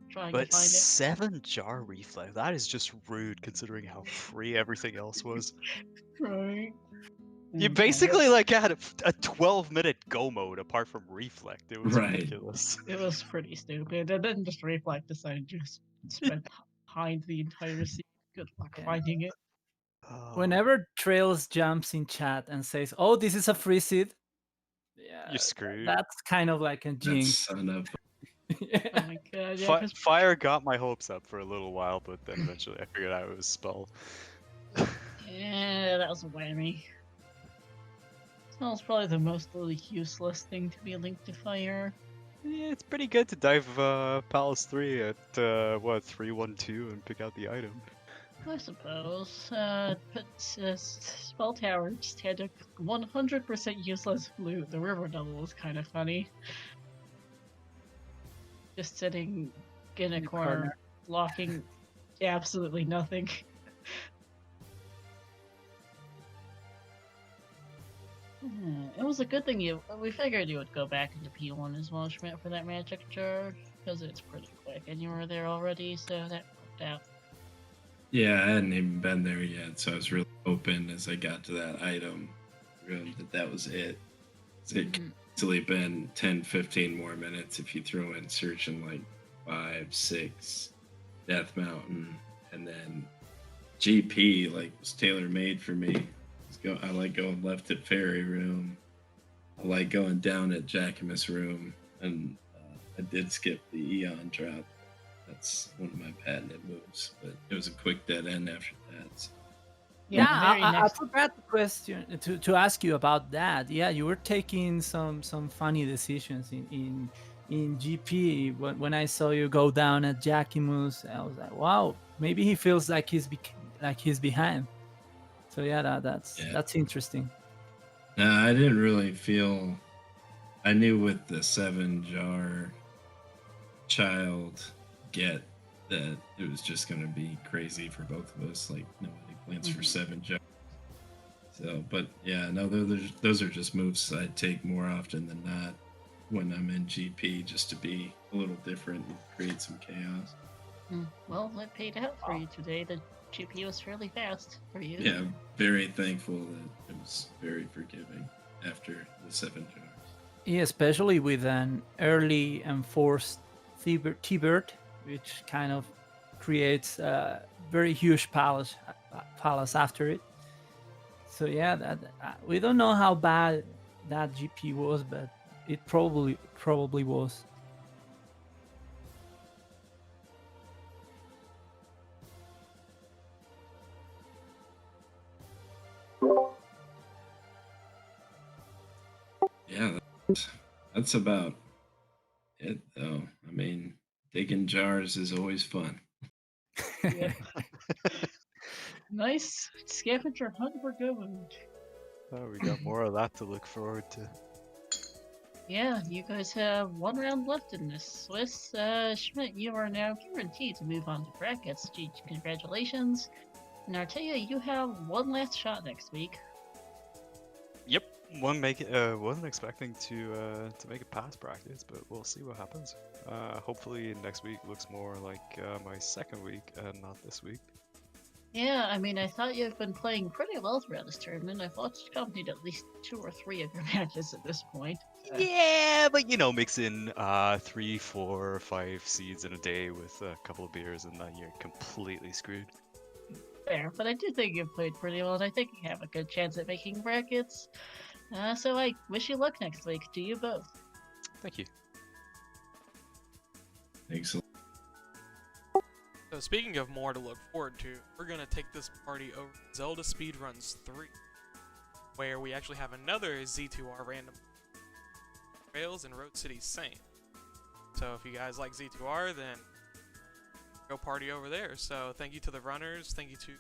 Trying to But find it. 7 jar reflex, that is just rude considering how free everything else was. Right. You basically like had a 12-minute go mode apart from reflect. It was Right. ridiculous. It was pretty stupid. And then just Reflect decided just Spent behind the entire scene. Good luck Yeah. finding it. Oh, Whenever Trails jumps in chat and says, "Oh, this is a free seed," yeah, you're screwed. that's kind of like a That's jinx. son of. Yeah. Oh my god, yeah, 'cause- Fire got my hopes up for a little while, but then eventually I figured out it was spell. yeah, that was a whammy. Spell's probably the most useless thing to be linked to fire. Yeah, it's pretty good to dive Palace 3 at what 312 and pick out the item. I suppose. But Spell Tower just had a 100% useless loot. The River Devil was kind of funny. Just sitting in a corner, blocking absolutely nothing. It was a good thing we figured you would go back into P1 as well, Schmidt, for that magic jar, because it's pretty quick, and you were there already, so that worked out. Yeah, I hadn't even been there yet, so I was really hoping as I got to that item room that was it. It could easily been 10, 15 more minutes if you throw in searching like 5, 6, Death Mountain, and then GP like was tailor made for me. I like going left at Fairy Room. I like going down at Jacquemus Room, and I did skip the Eon drop. That's one of my patented moves, but it was a quick dead end after that. So. Yeah, the very I next- forgot the question to ask you about that. Yeah, you were taking some funny decisions in GP. When I saw you go down at Jacquemus, I was like, wow, maybe he feels like he's behind. So yeah, that's interesting. No, I didn't really feel. I knew with the 7-jar child get that it was just going to be crazy for both of us. Like nobody plans for 7 jars. So, but yeah, no, those are just moves I take more often than not when I'm in GP, just to be a little different and create some chaos. Well, that paid out for you today. The GP was fairly fast for you. Yeah, I'm very thankful that it was very forgiving after the 7 jars. Yeah, especially with an early enforced T-Bird, which kind of creates a very huge palace after it. So yeah, that we don't know how bad that GP was, but it probably was. Yeah, that's about it, though. I mean, digging jars is always fun. Yeah. Nice scavenger hunt we're going. Oh, we got more of that to look forward to. Yeah, you guys have one round left in this. Swiss, Schmidt, you are now guaranteed to move on to brackets. Congratulations. And Artea, you have one last shot next week. Yep, wasn't expecting to make it past practice, but we'll see what happens. Hopefully next week looks more like my second week and not this week. Yeah, I mean, I thought you've been playing pretty well throughout this tournament. I've watched companied at least 2 or 3 of your matches at this point. Yeah, but you know, mix in 3, 4, 5 seeds in a day with a couple of beers, and then you're completely screwed. Fair, but I do think you've played pretty well, and I think you have a good chance at making brackets. So I wish you luck next week. To you both. Thank you. Thanks a lot. So speaking of more to look forward to, we're going to take this party over to Zelda Speedruns 3, where we actually have another Z2R random Trails and Road City Saint. So if you guys like Z2R, then go party over there. So thank you to the runners, thank you to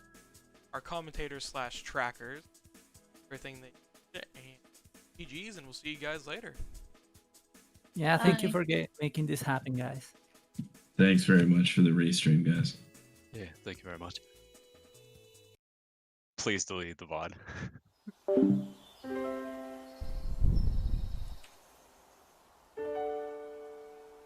our commentators / trackers, everything they did, and GG's, and we'll see you guys later. Yeah, thank you Bye. for making this happen, guys. Thanks very much for the restream, guys. Yeah, thank you very much. Please delete the VOD.